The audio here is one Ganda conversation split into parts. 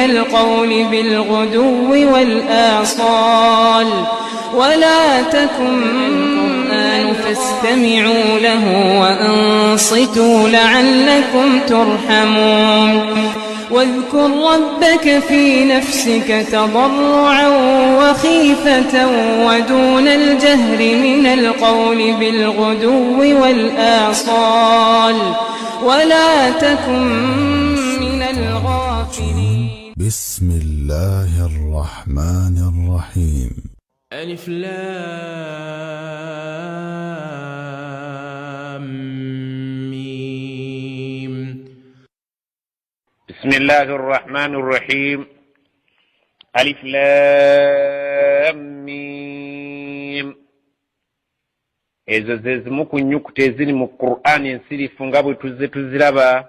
القول بالغدو والآصال ولا تكن القرآن فاستمعوا له وأنصتوا لعلكم ترحمون واذكر ربك في نفسك تضرعا وخيفة ودون الجهر من القول بالغدو والآصال ولا تكن من الغافلين. بسم الله الرحمن الرحيم. ألف لام ميم. بسم الله الرحمن الرحيم. ألف لام ميم. ezo ze zimu ku nnyukuta eziri mu Qur'ani ensirifu nga bwe tuzze tuziraba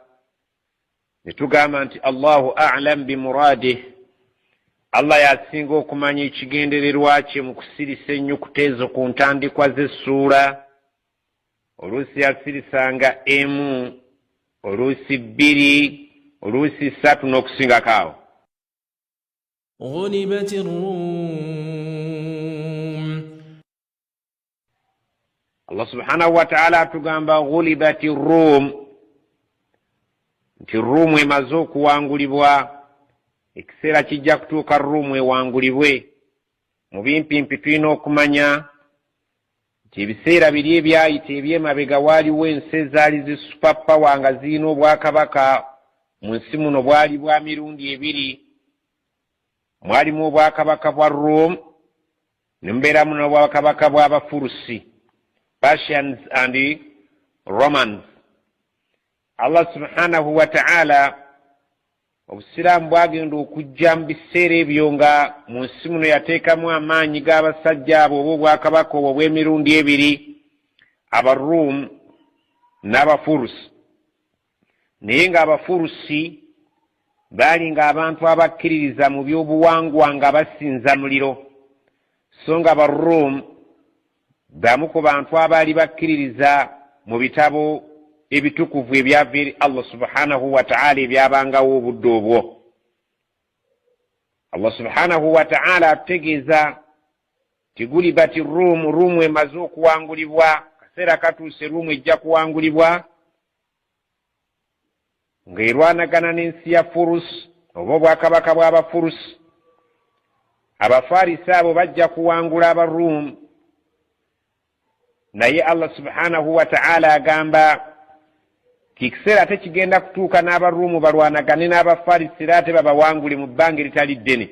ne tugamba nti Allahu a'lam bi muradih, Allah yasinga okumanya ekigendererwa kye mu kusirisa ennyukuta ezo ku ntandikwa z'essuula. Oluusi yasirisanga emu, oluusi bbiri, oluusi ssatu n'okusingako awo. غُلِبَتِ الرُّومُ. Allah subhanahu wa ta'ala atugamba ghulibati Rum, nti Rumu emaze okuwangulibwa. Ekiseera kijja kutuuka Rumu ewangulibwe. Mu bimpimpi tulina okumanya nti ebiseera biri ebyayita eby'emabega waaliwo ensi ezaali zi super power nga zirina obwakabaka mu nsi muno bwali bwa mirundi ebiri. Mwalimu obwakabaka bwa Rome ne mubeeramu n'obwakabaka bw'Abafurusi, Persians and Romans. Allah subhanahu wa ta'ala obusiraamu bwagenda okujja mu biseera ebyo nga mu nsi muno yateekamu amaanyi g'abasajja abo oba obwakabaka obwo bw'emirundi ebiri, Abaruumu n'Abafurusi. Naye ng'Abafurusi baali ng'abantu abakkiririza mu by'obuwangwa nga basinza muliro, so nga Abaruumu bamu ku bantu abaali bakkiririza mu bitabo ebitukuvu ebyava eri Allah subhanahu wa ta'ala ebyabangawo obudde obwo. Allah subhanahu wa ta'ala ategeeza ti gulibati Ruumu, Ruumu emaze okuwangulibwa. Kaseera katuuse Ruumu ejja kuwangulibwa ng'erwanagana n'ensi ya Furusi oba obwakabaka bw'Abafurusi. Abafarisi abo bajja kuwangula Abaruumu, naye Allah subhanahu wa ta'ala agamba kikiseera tekigenda kutuuka n'Abaruumu balwanagane n'Abafarisi era ate babawangule mu bbanga eritali ddene.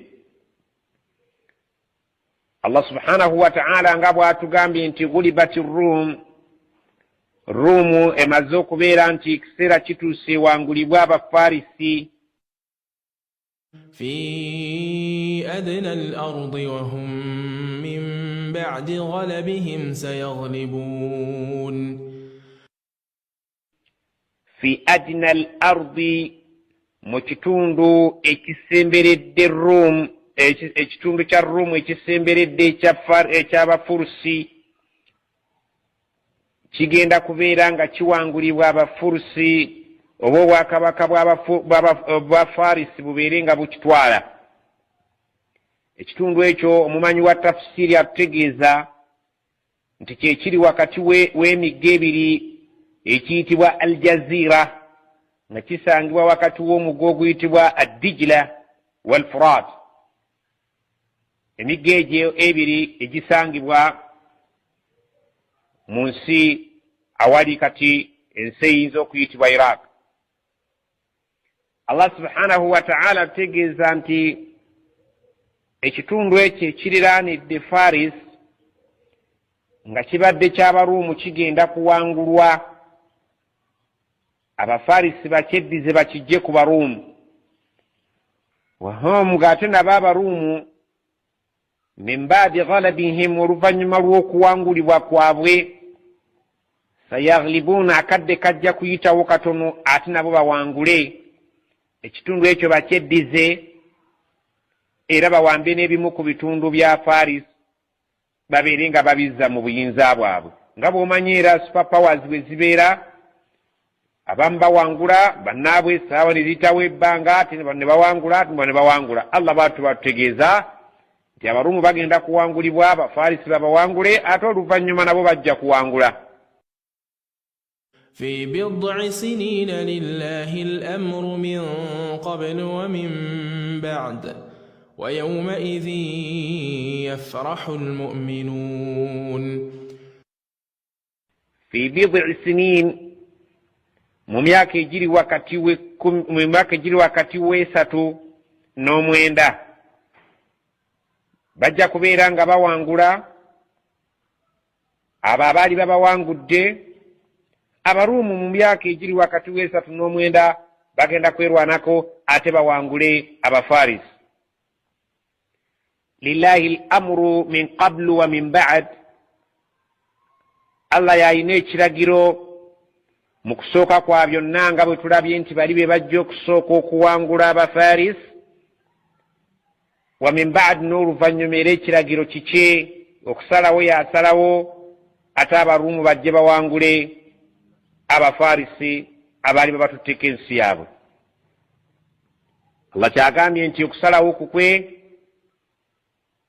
Allah subhanahu wa ta'ala nga bw'atugambye nti gulibati Ruumu, Ruumu emaze okubeera nti ekiseera kituuse ewangulibwa Abafarisi. في أدنى الأرض وهم من بعد غلبهم سيغلبون. في أدنى الأرض مكتوندو ekisemberedde Rum, ekitundu kya Rum ekisemberedde eky'Abafurusi kigenda kubeera nga kiwangulibwa Abafurusi oba obwakabaka bw'Abafarisi bubeere nga bukitwala. Ekitundu ekyo omumanyi wa tafsiri atutegeeza nti kyekiri wakati w'emigga ebiri ekiyitibwa Al-Jazira nga kisangibwa wakati w'omugga oguyitibwa Ad-Dijla wal-Furat. Emigga egyo ebiri egisangibwa mu nsi awali kati ensi eyinza okuyitibwa Iraq. Allah subhanahu wa ta'ala ategeeza nti ekitundu ekyo ekiriraanidde Faris nga kibadde ky'Abaruumu kigenda kuwangulwa. Abafarisi bakyeddize bakijje ku Baruumu. Wahum ng'ate nabo Abaruumu min baadi ghalabihim, oluvannyuma lw'okuwangulibwa kwabwe, sayaghlibuuna, akadde kajja kuyitawo katono ate nabo bawangule. Ekitundu ekyo bakyeddize era bawambe n'ebimu ku bitundu bya Faris babeere nga babizza mu buyinza bwabwe. Nga bw'omanyi era super powers bwe zibeera, abamu bawangula bannaabwe essaawa ne ziyitawo ebbanga ate ne bawangula ne bawangula. Allah batutegeeza nti abaruumu bagenda kuwangulibwa, abafarisi babawangule ate oluvannyuma nabo bajja kuwangula. في بضع سنين لله الأمر من قبل ومن بعد ويومئذ يفرح المؤمنون. في بضع سنين mu myaka egiri wakati w'esatu n'omwenda bajja kubeera nga bawangula abo abaali babawangudde. Abaruumu mu myaka egiri wakati w'esatu n'omwenda bagenda kwerwanako ate bawangule abafarisi. Lillahi al-amru min qablu wa min ba'd. Allah yalina ekiragiro mu kusooka kwa byonna nga bwe tulabye nti bali be bajja okusooka okuwangula abafarisi. Wa min ba'd, n'oluvannyuma era ekiragiro kike okusalawo yasalawo ate abaruumu bajje bawangule abafarisi abaali babatutteko ensi yaabwe. Allah kyagambye nti okusalawo kukwe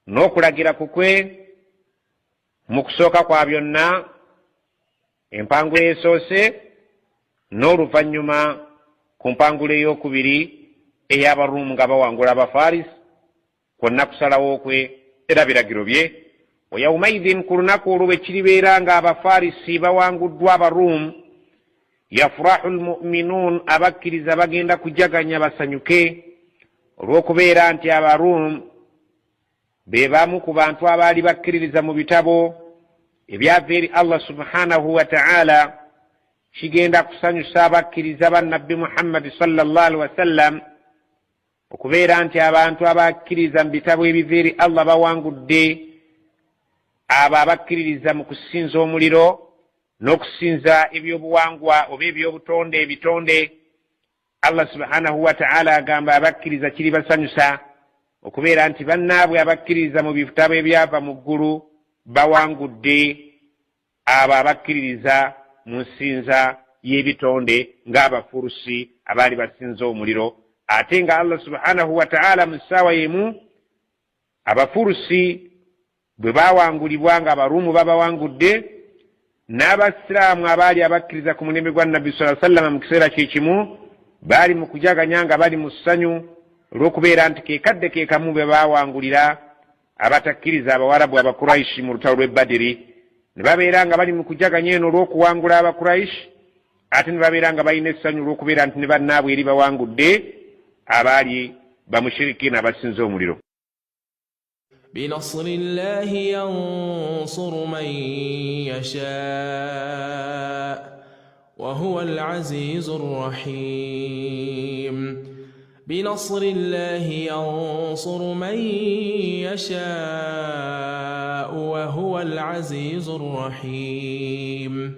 n'okulagira kukwe mu kusooka kwa byonna, empangula esoose n'oluvannyuma ku mpangula ey'okubiri ey'abaruumu nga bawangula abafarisi, kwonna kusalawo kwe era biragiro bye. Wa yawmaidhin, ku lunaku olwo bwe kiribeera nga abafarisi bawanguddwa abaruumu, yafurahu almu'minuun, abakkiriza bagenda kujaganya basanyuke olw'okubeera nti abaruumu be bamu ku bantu abaali bakkiririza mu bitabo ebyava eri Allah subhanahu wa ta'ala. Kigenda kusanyusa abakkiriza bannabbi Muhammad sallallahu alaihi wasallam okubeera nti abantu abakkiriza mu bitabo ebiva eri Allah bawangudde abo abakkiririza mu kusinza omuliro n'okusinza ebyobuwangwa oba ebyobutonde ebitonde. Allah subhanahu wa ta'ala agamba abakkiriza kiri basanyusa okubeera nti bannaabwe abakkiririza mu bitabo ebyava mu ggulu bawangudde abo abakkiririza mu nsinza y'ebitonde ng'abafurusi abaali basinza omuliro. Ate nga Allah subhanahu wa ta'ala mu ssaawa yemu abafurusi bwe bawangulibwa nga abaruumu babawangudde, n'abasiraamu abaali abakkiriza ku mulembe gwa Nabbi sallallahu alaihi wasallam mu kiseera kye kimu baali mu kujaganya nga bali mu ssanyu olw'okubeera nti keekadde keekamu be baawangulira abatakkiriza abawarabu abakuraishi mu lutalo lw'e Badiri. Ne babeera nga bali mu kujaganya eno olw'okuwangula abakuraishi, ate ne babeera nga balina essanyu olw'okubeera nti ne bannaabwe eri bawangudde abaali bamushirikina abasinza omuliro. بنصر الله ينصر من يشاء وهو العزيز الرحيم. بنصر الله ينصر من يشاء وهو العزيز الرحيم.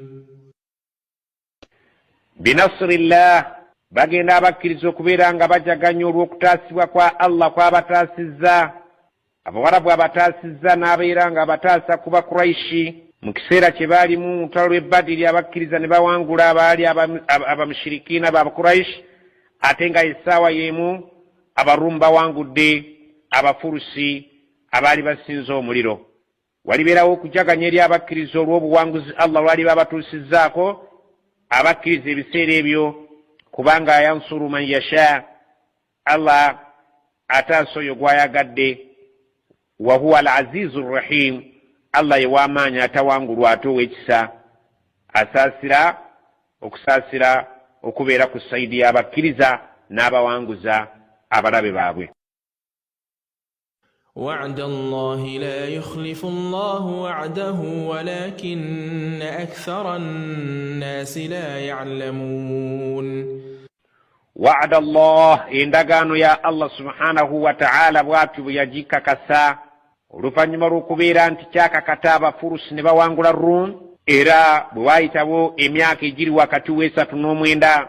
بنصر الله bagenda abakkiriza okubeera nga bajaganya olw'okutaasibwa kwa Allah kw'abataasizza abawarabu abataasizza n'abeera nga abataasa ku bakuraishi mu kiseera kye baalimu mu lutalo lw'e Badiri. Abakkiriza ne bawangula abaali abamushirikiina b'abakuraishi, ate nga essaawa y'emu abaruumu bawangudde abafurusi abaali basinza omuliro. Walibeerawo okujaganya eri abakkiriza olw'obuwanguzi Allah lwali babatuusizzaako abakkiriza ebiseera ebyo, kubanga yansuru man yasha, Allah ataasa oyo gw'ayagadde. Wa huwa al-azizu rahim, Allah ye w'amaanyi atawangulwa ate ow'ekisa, asaasira okusaasira okubeera ku sayidi y'abakkiriza n'abawanguza abalabe baabwe. وعد الله لا يخلف الله وعده ولكن أكثر الناس لا يعلمون. وعد الله endagaano ya Allah subhanahu wa ta'ala bw'atyo bwe yagikakasa oluvannyuma lw'okubeera nti kyakakata abafurusi ne bawangula Rum, era bwe waayitawo emyaka egiri wakati w'esatu n'omwenda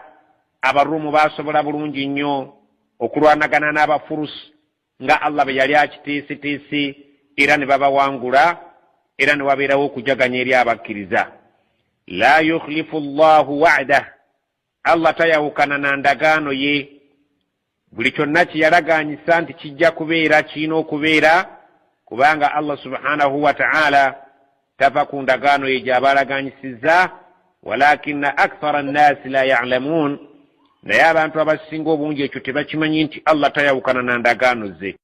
abaruumu baasobola bulungi nnyo okulwanagana n'abafurusi nga Allah bwe yali akiteeseteese, era ne babawangula, era ne wabeerawo okujaganya eri abakkiriza. La yukhlifu Allahu wa'dah, Allah tayawukana na ndagaano ye. Buli kyonna kiyalaganyisa nti kijja kubeera kirina okubeera, kubanga Allah subhanahu wa ta'ala tava ku ndagaano ye gy'abalaganyisizza. Walakinna akthara an-nasi la ya'lamun, naye abantu abasinga obungi ekyo tebakimanyi nti Allah tayawukana na ndagaano ze.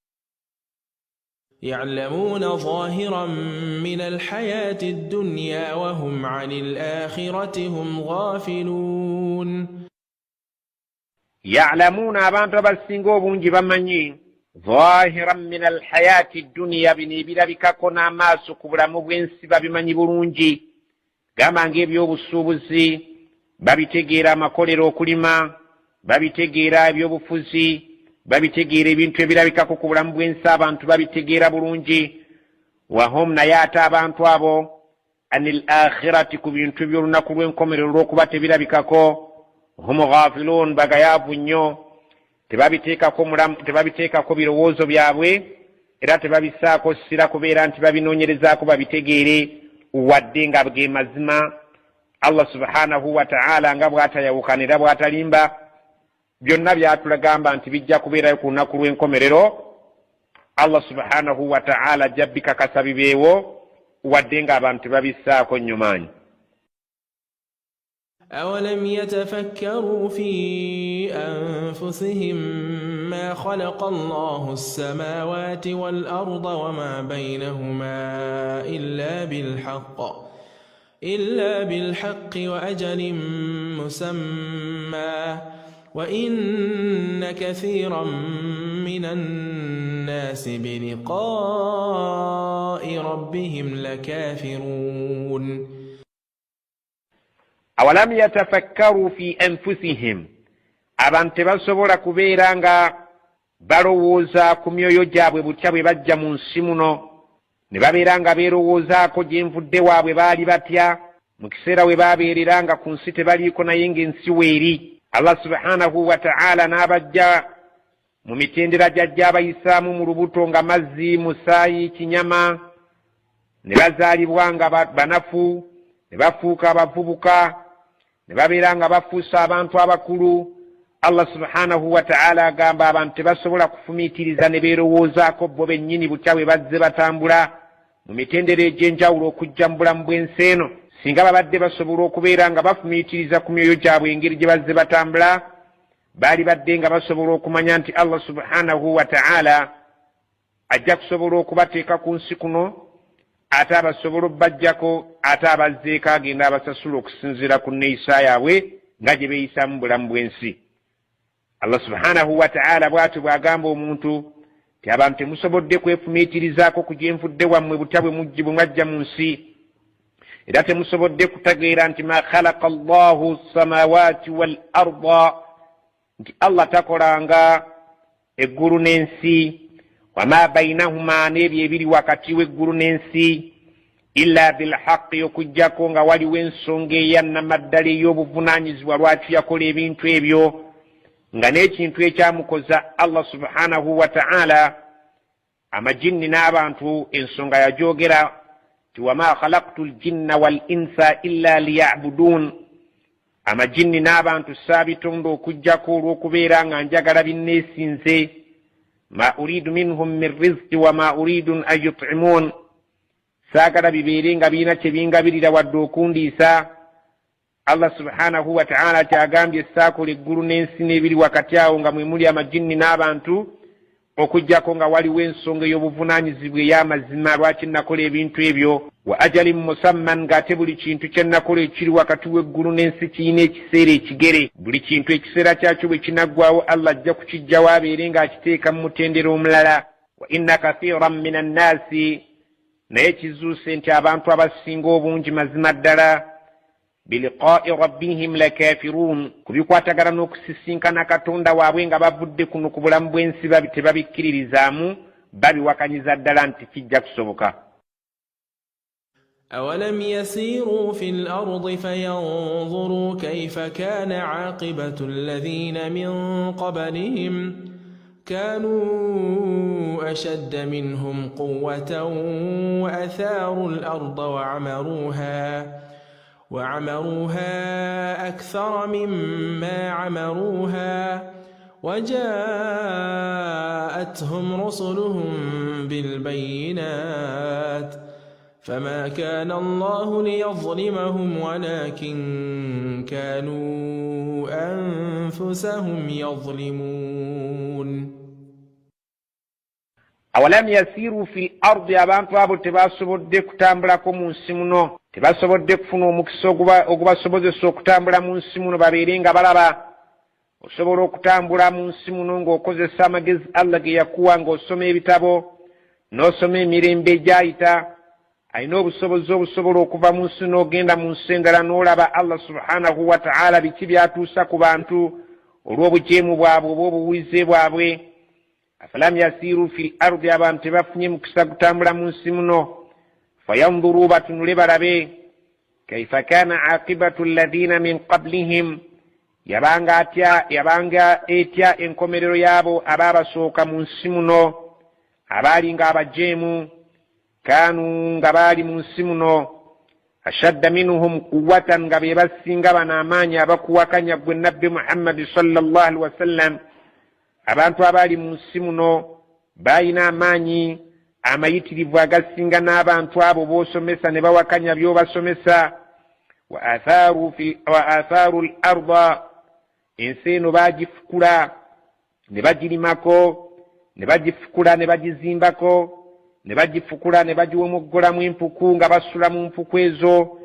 يعلمون ظاهرا من الحياة الدنيا وهم عن الآخرة هم غافلون. يعلمون abantu abasinga obungi bamanyi ظاهرا من الحياة الدنيا binibirabikako n'amaaso ku bulamu bw'ensi babimanyi bulungi. Gamba ng'ebyobusuubuzi babitegeera, amakolero okulima babitegeera, ebyobufuzi babitegeera, ebintu ebirabikako ku bulamu bw'ensi abantu babitegeera bulungi. Wahum, naye ate abantu abo anil akhirati, ku bintu by'olunaku lw'enkomerero lw'okuba tebirabikako, hum ghafilun, bagayaavu nnyo. Tebabiteekako birowoozo byabwe era tebabisaako ssira kubeera nti babinoonyerezaako babitegeere wadde nga ge mazima. Allah subhanahu wa ta'ala nga bw'atayawukana era bw'atalimba, byonna byatulagamba nti bijja kubeerayo ku lunaku lw'enkomerero. Allah subhanahu wa ta'ala ajja bikakasa bibeewo wadde nga abantu tebabisaako nnyo maanyi. أولم يتفكروا في أنفسهم ما خلق الله السماوات والأرض وما بينهما إلا بالحق وأجل مسمى وإن كثيرا من الناس بلقاء ربهم لكافرون. أولم يتفكروا في أنفسهم، abantu tebasobola kubeera nga balowooza ku myoyo gyabwe butya bwe bajja mu nsi muno, ne babeera nga beerowoozaako gye nvudde waabwe baali batya mu kiseera we baabeerera nga ku nsi tebaliiko naye ng'ensi weeri. Allah subhanahu wa ta'ala n'abajja mu mitendera gy'ajja abayisaamu mu lubuto nga mazzi, musaayi, kinyama, ne bazaalibwa nga banafu, ne bafuuka abavubuka, ne babeera nga bafuusa abantu abakulu. Allah subhanahu wa ta'ala agamba abantu tebasobola kufumiitiriza ne beerowoozaako bo bennyini butya bwe bazze batambula mu mitendera egy'enjawulo okujja mu bulamu bw'ensi eno. Singa babadde basobola okubeera nga bafumiitiriza ku myoyo gyabwe engeri gye bazze batambula, baali badde nga basobola okumanya nti Allah subhanahu wa ta'ala ajja kusobola okubateeka ku nsi kuno, ate abasobola obbajjako, ate abazzeeko agenda abasasula okusinziira ku nneeyisa yaabwe nga gye beeyisaamu bulamu bw'ensi. Allah subhanahu wa ta'ala bw'atyo bw'agamba omuntu ti abantu temusobodde kwefumiitirizaako ku gye nvudde wammwe butya bwe mwajja mu nsi, era temusobodde kutegeera nti ma khalaqa Allahu samawati wal arda, nti Allah takolanga eggulu n'ensi, wama bainahuma, n'ebyo ebiri wakati w'eggulu n'ensi, illa bilhaqqi, okujjako nga waliwo ensonga eyannamaddala ey'obuvunaanyizibwa lwaki yakola ebintu ebyo, nga n'ekintu ekyamukoza Allah subhanahu wa ta'ala amajinni n'abantu ensonga yajoogera ti wama khalaqtu ljinna wal insa illa liya'budun, amajinni n'abantu saabitonda okujjako olw'okubeera nga njagala binneesinze, ma uridu minhum min rizqi wama uridu an yut'imun, saagala bibeere nga birina kye bingabirira wadde okundiisa. Allah subhanahu wa ta'ala kyagambye saakola eggulu n'ensi n'ebiri wakati awo nga mwe muli amajinni n'abantu, okujjako nga waliwo ensonga ey'obuvunaanyizibwa ey'amazima lwaki nakola ebintu ebyo, wa ajalin musamman, ng'ate buli kintu kye nakola ekiri wakati w'eggulu n'ensi kiyina ekiseera ekigere. Buli kintu ekiseera kyakyo bwe kinaggwawo Allah ajja kukijjawo abeere ng'akiteeka mu mutendera omulala. Wa inna kathiran min annaasi, naye kizuuse nti abantu abasinga obungi mazima ddala biliqa'i rabbihim lakafirun, kubikwatagana n'okusisinkana katonda waabwe nga bavudde kuno ku bulamu bw'ensi tebabikkiririzaamu, babiwakanyiza ddala nti kijja kusoboka. أولم يسيروا في الأرض فينظروا كيف كان عاقبة الذين من قبلهم كانوا أشد منهم قوة وأثاروا الأرض وعمروها أكثر مما عمروها وجاءتهم رسلهم بالبينات فما كان الله ليظلمهم ولكن كانوا أنفسهم يظلمون أولم يسيروا في الأرض abantu abo tebasobodde kutambulako mu nsi muno tebasobodde kufuna omukisa ogubasobozesa okutambula mu nsi muno babeere nga balaba osobola okutambula mu nsi muno ng'okozesa amagezi Allah ge yakuwa ng'osoma ebitabo n'osoma emirembe egyayita alina obusobozi obusobola okuva mu nsi n'ogenda mu nsi endala n'olaba Allah subhanahu wa ta'ala biki byatuusa ku bantu olw'obujeemu bwabwe oba obuwize bwabwe afalam yasiru fil ardi abantu tebafunye mukisa kutambula mu nsi muno fayanzuru batunule balabe kaifa kana aqibatu alladhina min qablihim yabanga etya enkomerero yaabo ababasooka mu nsi muno abaali nga abajeemu kanu nga baali mu nsi muno ashadda minhum quwwatan nga be basinga bano amaanyi abakuwakanya gwe nabbi Muhammad sallallahu alaihi wasallam abantu abaali mu nsi muno balina amaanyi amayitirivu agasinga n'abantu abo b'osomesa ne bawakanya by'obasomesa wa atharu al-arda ensi eno baagifukula ne bagirimako ne bagifukula ne bagizimbako ne bagifukula ne bagiwomoggolamu empuku nga basula mu mpuku ezo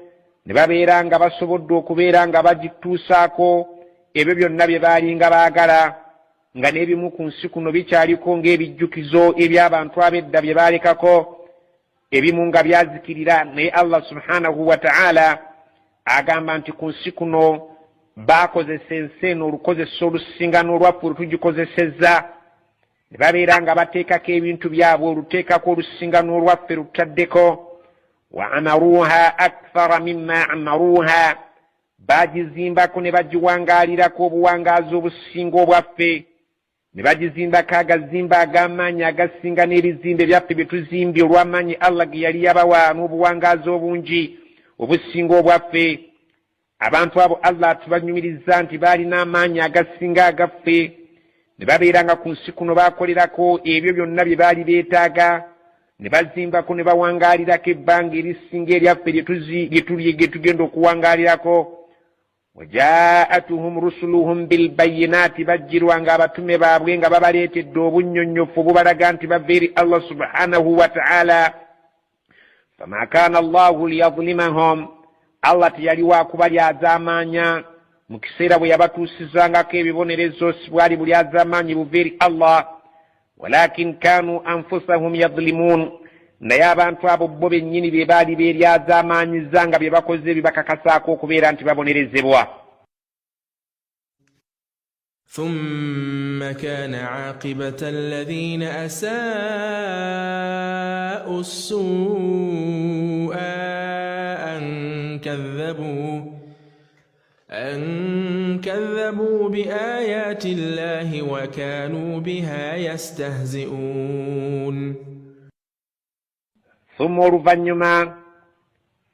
ne babeera nga basobodde okubeera nga bagituusaako ebyo byonna bye baali nga baagala nga n'ebimu ku nsi kuno bikyaliko ng'ebijjukizo eby'abantu ab'edda bye baalekako ebimu nga byazikirira naye Allah subhanahu wa ta'ala agamba nti ku nsi kuno baakozesa ensi eno olukozesa olusinga n'olwaffe olutugikozesezza ne babeera nga bateekako ebintu byabwe oluteekako olusinga n'olwaffe lutaddeko wa amaruha akthara mimma amaruha baagizimbako ne bagiwangaalirako obuwangaazi obusinga obwaffe ne bagizimbako agazimba ag'amaanyi agasinga n'ebizimbe byaffe bye tuzimbye olw'amaanyi Allah ge yali yabawa n'obuwangaazi obungi obusinga obwaffe abantu abo Allah tubanyumiriza nti baalina amaanyi agasinga agaffe ne babeera nga ku nsi kuno baakolerako ebyo byonna bye baali beetaaga ne bazimbako ne bawangaalirako ebbanga erisinga eryaffe lye tugenda okuwangaalirako wajaatuhum rusuluhum bilbayinaati bajjirwanga abatume baabwe nga babaleetedde obunnyonnyofu obubalaga nti bava eri Allah subhanahu wa ta'ala fama kaana Allahu liyadhlimahum Allah teyali waakubalyaza amaanya mu kiseera bwe yabatuusizangako ebibonerezo si bwali bulyaza amaanyi buva eri Allah walakin kanu anfusahum yadhlimun naye abantu abo bo bennyini be baali beeryaza amaanyiza nga bye bakoze bibakakasaako okubeera nti babonerezebwa ثم كان عاقبة الذين أساءوا السوء أن كذبوا بآيات الله وكانوا بها يستهزئون ثم رفنما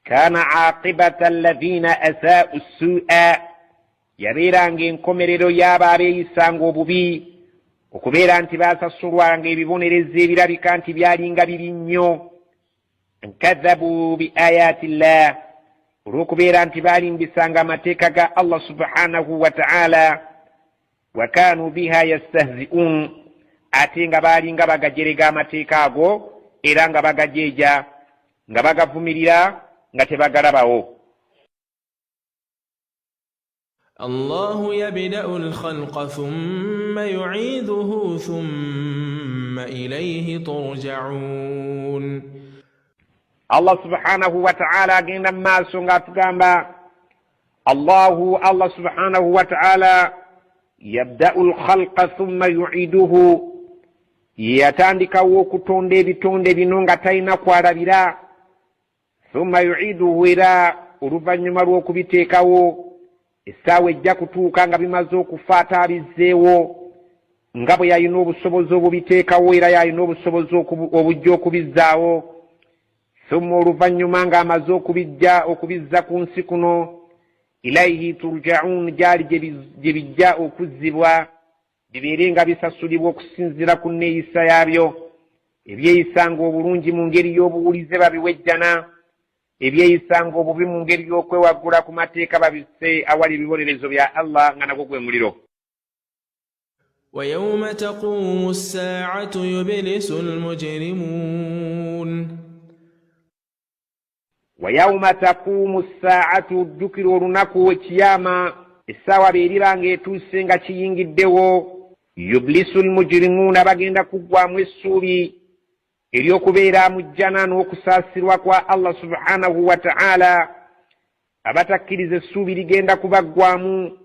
كان عاقبة الذين أساءوا السوء yabeeranga enkomerero y'abo abeeyisanga obubi okubeera nti baasasulwanga ebibonerezo ebirabika nti byalinga biri nnyo nkadhabu bi ayati llah olw'okubeera nti baalimbisanga amateeka ga Allah subhanahu wa ta'ala wa kaanu biha yastahzi'un ate nga baalinga bagajerega amateeka ago era nga bagajeeja nga bagavumirira nga tebagalabawo الله يبدأ الخلق ثم يعيده ثم إليه ترجعون Allah subhanahu wa ta'ala agenda maaso nga tugamba Allah subhanahu wa ta'ala yabda'u al-khalqa thumma yu'iduhu yatandikawo okutonda ebitonde bino nga talina kwalabira thumma yu'iduhu era oluvannyuma lw'okubiteekawo essaawa ejja kutuuka nga bimaze okufa ataabizzeewo nga bwe yalina obusobozi obubiteekawo era yalina obusobozi obujja okubizzaawo thumma oluvannyuma ng'amaze okubizza ku nsi kuno ilaihi turja'un gyali gye bijja okuzzibwa bibeere nga bisasulibwa okusinziira ku nneeyisa yaabyo ebyeyisanga obulungi mu ngeri y'obuwulize babiwejjana ebyeyisanga obubi mu ngeri y'okwewaggula ku mateeka babisse awali ebibonerezo bya Allah nga nagwo gwe muliro. ويوم تقوم الساعة يبلس المجرمون ويوم تقوم الساعة ojjukira olunaku w'ekiyama essaawa bw'eriba ng'etuuse nga kiyingiddewo yublisu almujrimuuna bagenda kuggwamu essuubi ery'okubeera mu jjana n'okusaasirwa kwa Allah subhanahu wa ta'ala. abatakkiriza essuubi ligenda kubaggwamu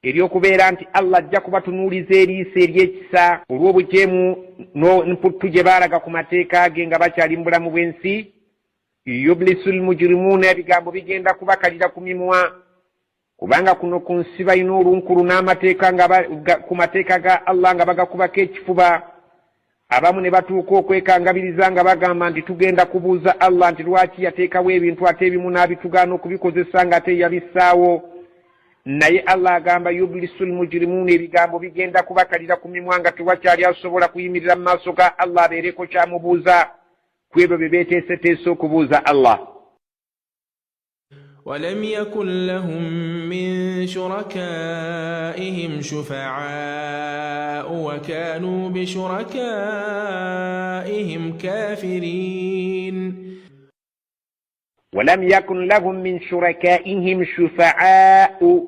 ery'okubeera nti Allah ajja kubatunuuliza eriiso ery'ekisa olw'obujeemu n'emputtu gye baalaga ku mateeka ge nga bakyali mu bulamu bw'ensi. yublisu almujrimuuna ebigambo bigenda kubakalira ku mimwa kubanga kuno ku nsi balina olunkulu n'amateeka ku mateeka ga Allah nga bagakubako ekifuba. abamu ne batuuka okwekangabiriza nga bagamba nti tugenda kubuuza Allah nti lwaki yateekawo ebintu ate ebimu n'abitugaana okubikozesa nga ate yabissaawo. naye Allah agamba yublisu almujrimuuna ebigambo bigenda kubakalira ku mimwa nga tewakyali asobola kuyimirira mu maaso ga Allah abeereko kyamubuuza ku ebyo bye beeteeseteese okubuuza Allah. ولم يكن لهم من شركائهم شفعاء وكانوا بشركائهم كافرين. ولم يكن لهم من شركائهم شفعاء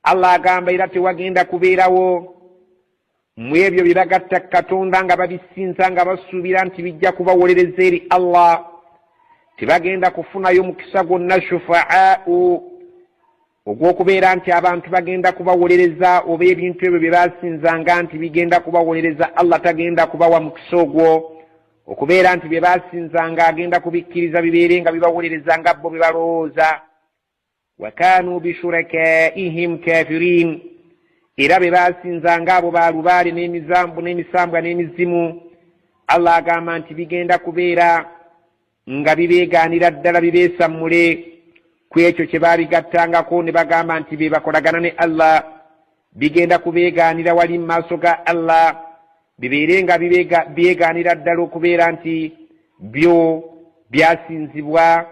Allah agamba era tewagenda kubeerawo mu ebyo bye bagatta Katonda nga babisinza nga basuubira nti bijja kubawolereza eri Allah. tebagenda kufunayo mukisa gwonna shufaa'u ogw'okubeera nti abantu bagenda kubawolereza oba ebintu ebyo bye basinzanga nti bigenda kubawolereza Allah tagenda kubawa mukisa ogwo okubeera nti bye basinzanga agenda kubikkiriza bibeere nga bibawolereza nga bo bye balowooza. wakanu bishurakaihim kafirin era bye basinzanga abo balubaale n'emisambwa n'emizimu Allah agamba nti bigenda kubeera nga bibeegaanira ddala bibeesammule ku ekyo kye baabigattangako ne bagamba nti be bakolagana ne Allah. bigenda kubeegaanira wali mu maaso ga Allah bibeere nga byegaanira ddala okubeera nti byo byasinzibwa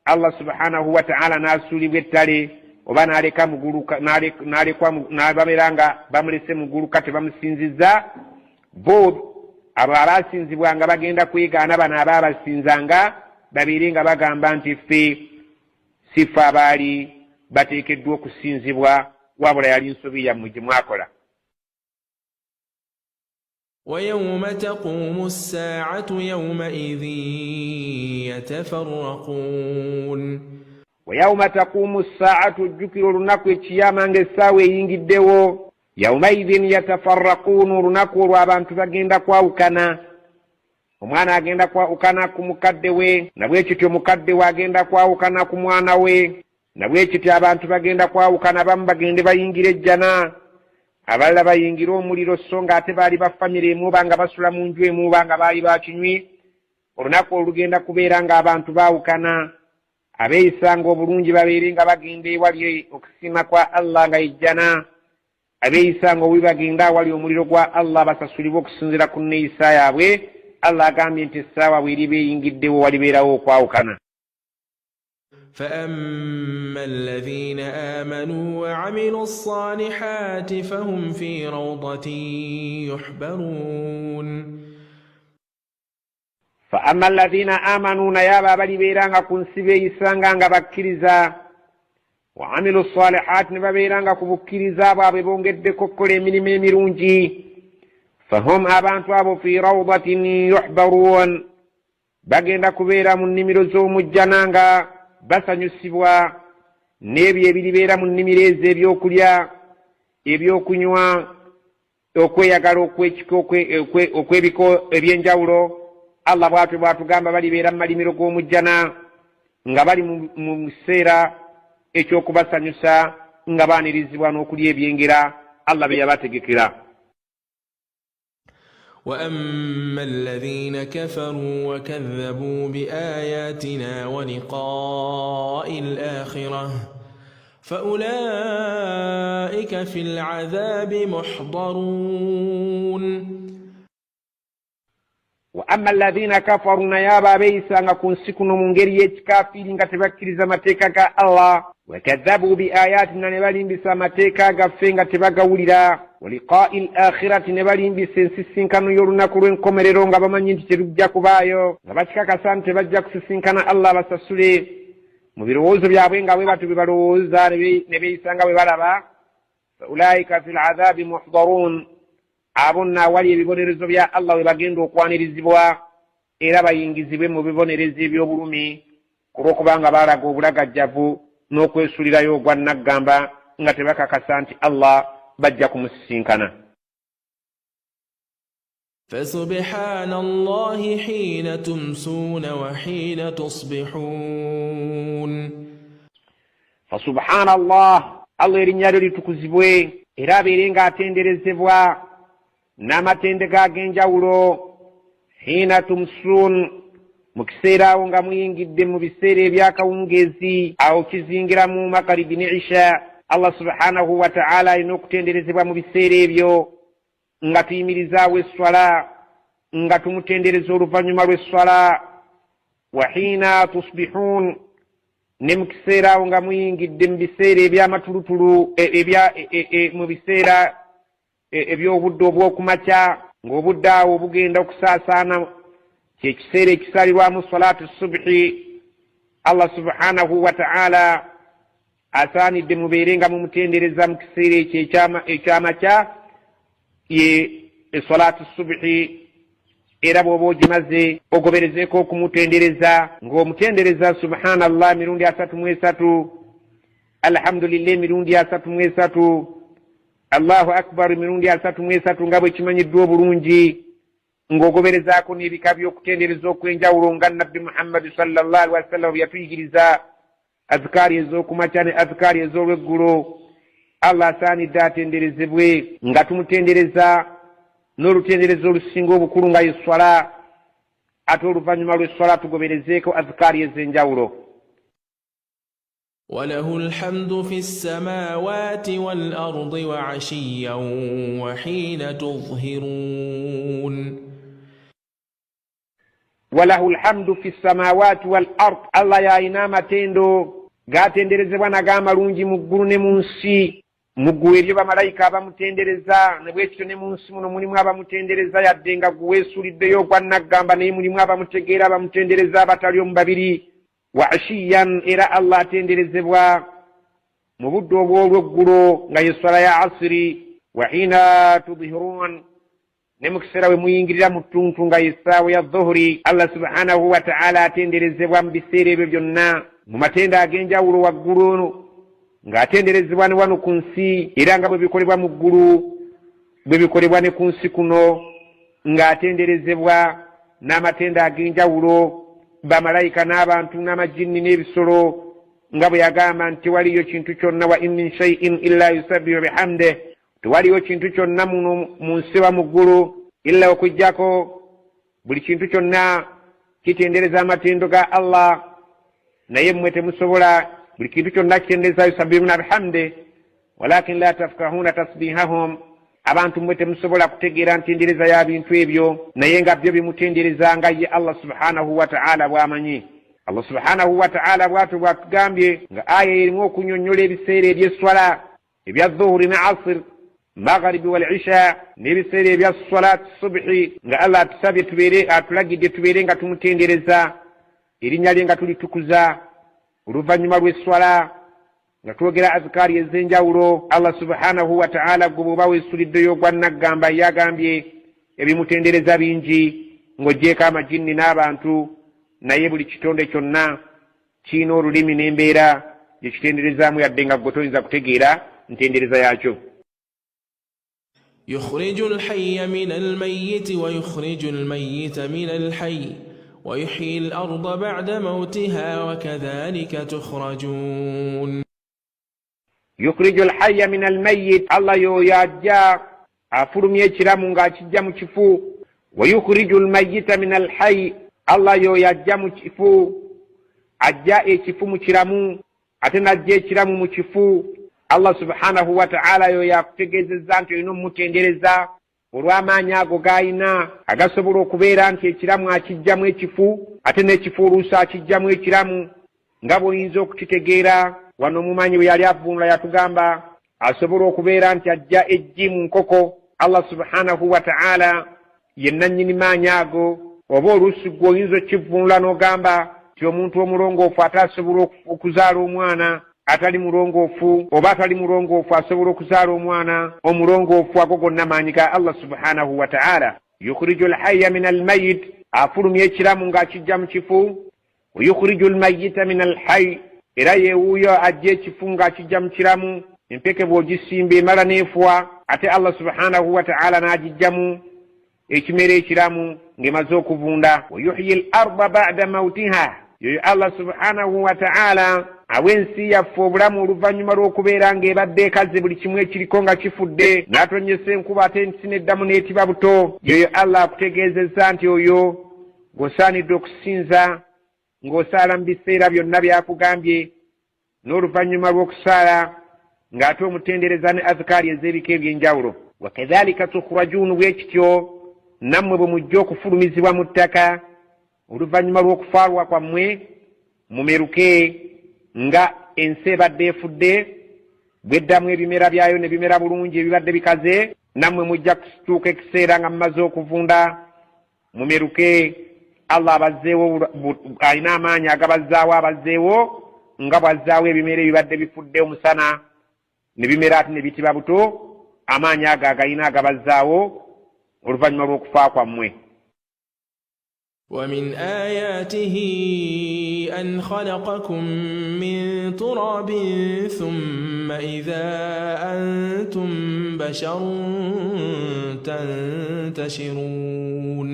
Allah subhanahu wa ta'ala n'asuulibwa ettale oba n'ababeera nga bamulese mu gguluka tebamusinzizza. bo abo abaasinzibwanga bagenda kwegaana bano abaabasinzanga babeere nga bagamba nti ffe si ffe abaali bateekeddwa okusinzibwa wabula yali nsobi yammwe gye mwakola. ويوم تقوم الساعة يومئذ يتفرقون. ويوم تقوم الساعة ojjukira olunaku ekiyama ng'essaawa eyingiddewo yaumaidhin yatafarraquun olunaku olwo abantu bagenda kwawukana. omwana agenda kwawukana ku mukadde we nabwekityo mukadde we agenda kwawukana ku mwana we nabwekityo abantu bagenda kwawukana. abamu bagende bayingira ejjana abalala bayingira omuliro so nga ate baali ba famire emu oba nga basula mu nju emu oba nga baali bakinywi. olunaku olugenda kubeera ng'abantu baawukana. abeeyisanga obulungi babeere nga bagenda ewali okusiima kwa Allah nga ejjana. abeeyisanga obubi bagenda awali omuliro gwa Allah basasulibwe okusinziira ku nneeyisa yaabwe. Allah agambye nti essaawa bw'eriba eyingiddewo walibeerawo okwawukana. فأما الذين آمنوا وعملوا الصالحات فهم في روضة يحبرون. فأما الذين آمنوا نيابا بلبيرانغا كنسبيسانغا بكريزا وعملوا الصالحات نبابيرانغا كبكريزا بابونغد كوكولي من ميرونجي فهم أبانتو أبو في روضة يحبرون. bagenda kubeera mu nnimiro z'omujjananga basanyusibwa n'ebyo ebiribeera mu nnimiro ezo ebyokulya ebyokunywa okweyagala okw'ebiko ebyenjawulo. Allah bw'atyo bw'atugamba balibeera mu malimiro g'omujjana nga bali mu kiseera eky'okubasanyusa nga baanirizibwa n'okulya ebyengera Allah bye yabategekera. وأما الذين كفروا وكذبوا بآياتنا ولقاء الآخرة فأولئك في العذاب محضرون وأما الذين كفروا نيابا بيسا نكون سكنوا منجرية كافرين كتبكر زمتك الله وكذبوا بآياتنا نبالين بسامتك غفين كتبك ولدا ولقاء الآخرة نبالين بسنسسين كانوا يرونا كورين كومريرون غبما ينتجرجاك بايو غباشك كسان تبجاك سسين كان الله بسسولي مبيروز بيابين غويباتو ببروز نبيسا غويبارا فأولئك في العذاب محضرون abonna wali ebibonerezo bya Allah webagenda okwanirizibwa era bayingizibwe mu bibonerezo eby'obulumi kulwokubanga baalaga obulagajjavu n'okwesulirayo ogwa naggamba nga tebakakasa nti Allah bajja kumusisinkana. فسبحان الله حين تمسون وحين تصبحون فسبحان الله Allah erinnya lyo litukuzibwe era abeere ng'atenderezebwa n'amatendeka ag'enjawulo hina tumsun mu kiseera awo nga muyingidde mu biseera ebyakawungeezi awo kizingira mu makaribi ne isha. Allah subhanahu wa ta'ala alina okutenderezebwa mu biseera ebyo nga tuyimirizaawo esswala nga tumutendereza oluvannyuma lw'esswala. Wa hina tusbihun ne mu kiseera awo nga muyingidde mu biseera ebyamatulutulu mu biseera eby'obudde obw'okumakya ng'obudde awo bugenda okusaasaana kyekiseera ekisalirwamu salatu subhi. Allah subhanahu wa ta'ala asaanidde mubeere nga mumutendereza mu kiseera ekyo ekyamakya ye salatu subhi, era bw'oba ogimaze ogoberezeeko okumutendereza ng'omutendereza subhanallah mirundi 33, alhamdulillah mirundi 33, Allahu akbar mirundi 33 nga bwe kimanyiddwa obulungi, ng'ogoberezaako n'ebika by'okutendereza okw'enjawulo nga Nabbi Muhammad sallallahu alaihi wasallam yatuyigiriza azkaari ez'okumakya ne azkaari ez'olweggulo. Allah asaanidde atenderezebwe nga tumutendereza n'olutendereza olusinga obukulu nga yeswala, ate oluvannyuma lw'esswala tugoberezeeko azkaari ez'enjawulo. وله الحمد في السماوات والأرض وعشيا وحين تظهرون. وله الحمد في السماوات والأرض. الله يا إنما تندو gatenderezebwa n'ag'amalungi mu ggulu ne mu nsi. Mu ggulu eryo bamalayika abamutendereza, ne bwekityo ne mu nsi muno mulimu abamutendereza yadde nga gwe weesuuliddeyo ogwa naggamba, naye mulimu abamutegeera abamutendereza abatali omu babiri. Wa ashiyan, era Allah atenderezebwa mu budde obw'olweggulo nga yesswala ya asiri. Wa hina tudhirun, ne mu kiseera we muyingirira mu ttuntu nga yessaawa ya dhuhuri. Allah subhanahu wa ta'ala atenderezebwa mu biseera ebyo byonna mu matenda ag'enjawulo waggulu, ng'atenderezebwa ne wano ku nsi, era nga bwe bikolebwa mu ggulu bwe bikolebwa ne ku nsi kuno, ng'atenderezebwa n'amatenda ag'enjawulo bamalayika n'abantu n'amajjinni n'ebisolo, nga bwe yagamba nti tewaliyo kintu kyonna, wa in min shay'in illa yusabbihu bihamdihi, tewaliyo kintu kyonna muno mu nsi wa mu ggulu illa okujjako buli kintu kyonna kitendereza amatendo ga Allah, naye mmwe temusobola. Buli kintu kyonna kitendereza yusabbihuna bihamdihi walakin la tafkahuna tasbihahum, abantu mmwe temusobola kutegeera ntendereza ya bintu ebyo, naye nga byo bimutendereza nga ye Allah subhanahu wa ta'ala bw'amanyi. Allah subhanahu wa ta'ala bw'atyo bw'atugambye nga aya erimu okunyonnyola ebiseera eby'esswala ebya dhuhuri ne asr, magharibi wal isha, n'ebiseera ebya salat subhi, nga Allah atusabye tubeere, atulagidde tubeere nga tumutendereza, erinnya lye nga tulitukuza oluvannyuma lw'esswala, nga twogera azkaari ez'enjawulo. Allah subhanahu wa ta'ala gwe bw'oba weesuliddeyo ogwa naggamba yagambye ebimutendereza bingi ng'oggyeko amajjinni n'abantu, naye buli kitonde kyonna kiina olulimi n'embeera gye kitenderezaamu yadde nga gwe toyinza kutegeera ntendereza yaakyo. يخرج الحي من الميت ويخرج الميت من الحي ويحيي الأرض بعد موتها وكذلك تخرجون. يخرج الحي من الميت. الله يجا afulumya ekiramu ng'akijja mu kifu, ويخرج الميت من الحي الله يو يجا مكفو أجا إكفو مكرمو أتنا أجا كرمو مكفو الله سبحانه وتعالى يو يفتقز الزانت ينم متندرزا olw'amaanyi ago g'alina agasobola okubeera nti ekiramu akijjamu ekifu ate n'ekifu oluusi akijjamu ekiramu nga bw'oyinza okukitegeera wano omumanyi bwe yali avunula yatugamba asobola okubeera nti ajja eggi mu nkoko Allah subhanahu wa ta'ala yenna nnyini maanyi ago oba oluusi gwe oyinza okivunula n'ogamba ti omuntu omulongoofu ate asobola okuzaala omwana atali mulongoofu oba atali mulongoofu asobola okuzaala omwana omulongoofu ago gonna maanyi ga Allah subhanahu wa ta'ala. Yukhrijul hayya min almayit afulumya ekiramu ng'akijja mu kifu wa yukhrijul mayyita min alhayy era yeewuuyo ajja ekifu ng'akijja mu kiramu empeke bw'ogisimba emala n'efuwa ate Allah subhanahu wa ta'ala n'agijjamu ekimera ekiramu ng'emaze okuvunda. Wa yuhyi al-arda ba'da mawtiha yoyo Allah subhanahu wa ta'ala awensi yaffe obulamu oluvannyuma lw'okubeera ng'ebadde ekaze buli kimu ekiriko nga kifudde n'atonyesa enkuba ate ensi n'eddamu n'etiba buto. Yoyo Allah akutegeezezza nti oyo ng'osaanidde okusinza ng'osaala mu biseera byonna byakugambye n'oluvannyuma lw'okusaala ng'ate omutendereza ne azikaari ez'ebika eby'enjawulo. Wa kadhalika tukhrajun bwe kityo nammwe bwe mujja okufulumizibwa mu ttaka oluvannyuma lw'okufaalwa kwammwe mumeruke nga ensi ebadde efudde bweddamu ebimera byayo ne bimera bulungi ebibadde bikaze nammwe mujja kutuuka ekiseera nga mumaze okuvunda mumeruke. Allah abazzeewo alina amaanyi agabazzaawo abazzeewo nga bwazzaawo ebimera ebibadde bifudde omusana ne bimera ate ne bitiba buto amaanyi ago agalina agabazzaawo oluvannyuma lw'okufa kwammwe. ومن آياته أن خلقكم من تراب ثم إذا أنتم بشر تنتشرون.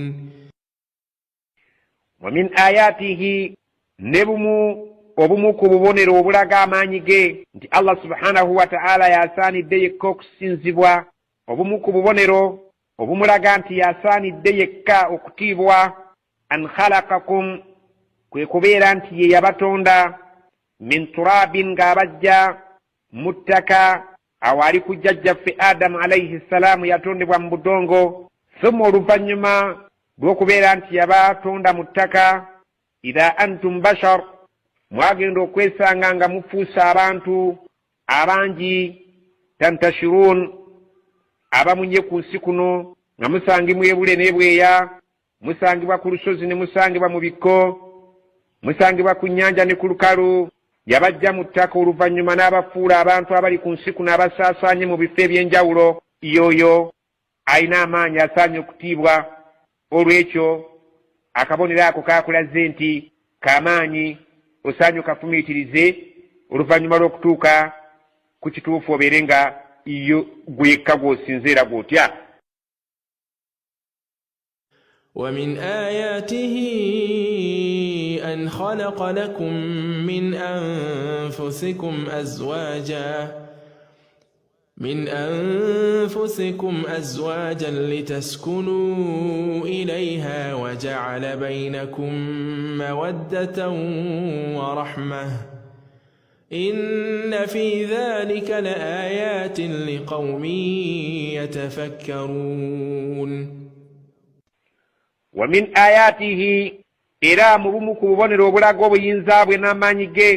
ومن آياته نبمو obumuku bubonero obulaga amaanyi ge nti Allah subhanahu wa ta'ala yasaanidde yekka okusinzibwa. Obumuku bubonero obumulaga nti yasaanidde yekka okutiibwa. An khalaqakum kwe kubeera nti ye yabatonda min turabin ng'abajja mu ttaka awali ku jjajjaffe Adamu alayhi salaamu yatondebwa mu budongo. Thumma oluvannyuma lw'okubeera nti yabatonda mu ttaka idha antum bashar mwagenda okwesanga nga mufuusa abantu abangi tantashirun abamunye ku nsi kuno nga musangibwa ebule n'ebweya musangibwa ku lusozi ne musangibwa mu bikko musangibwa ku nnyanja ne ku lukalu. Yabajja mu ttaka oluvannyuma n'abafuula abantu abali ku nsi kuno abasaasaanye mu bifo eby'enjawulo. Yoyo alina amaanyi asaanye okutiibwa. Olw'ekyo akabonero ako kaakulaze nti kamaanyi osaanye okafumiitirize oluvannyuma lw'okutuuka ku kituufu obeere nga iyo gwekka gw'osinzeera gw'otya. ومن آياته أن خلق لكم من أنفسكم أزواجا لتسكنوا إليها وجعل بينكم مودة ورحمة إن في ذلك لآيات لقوم يتفكرون. ومن آياته era mubumuku bubonero obulaga obuyinza bwe n'amaanyi ge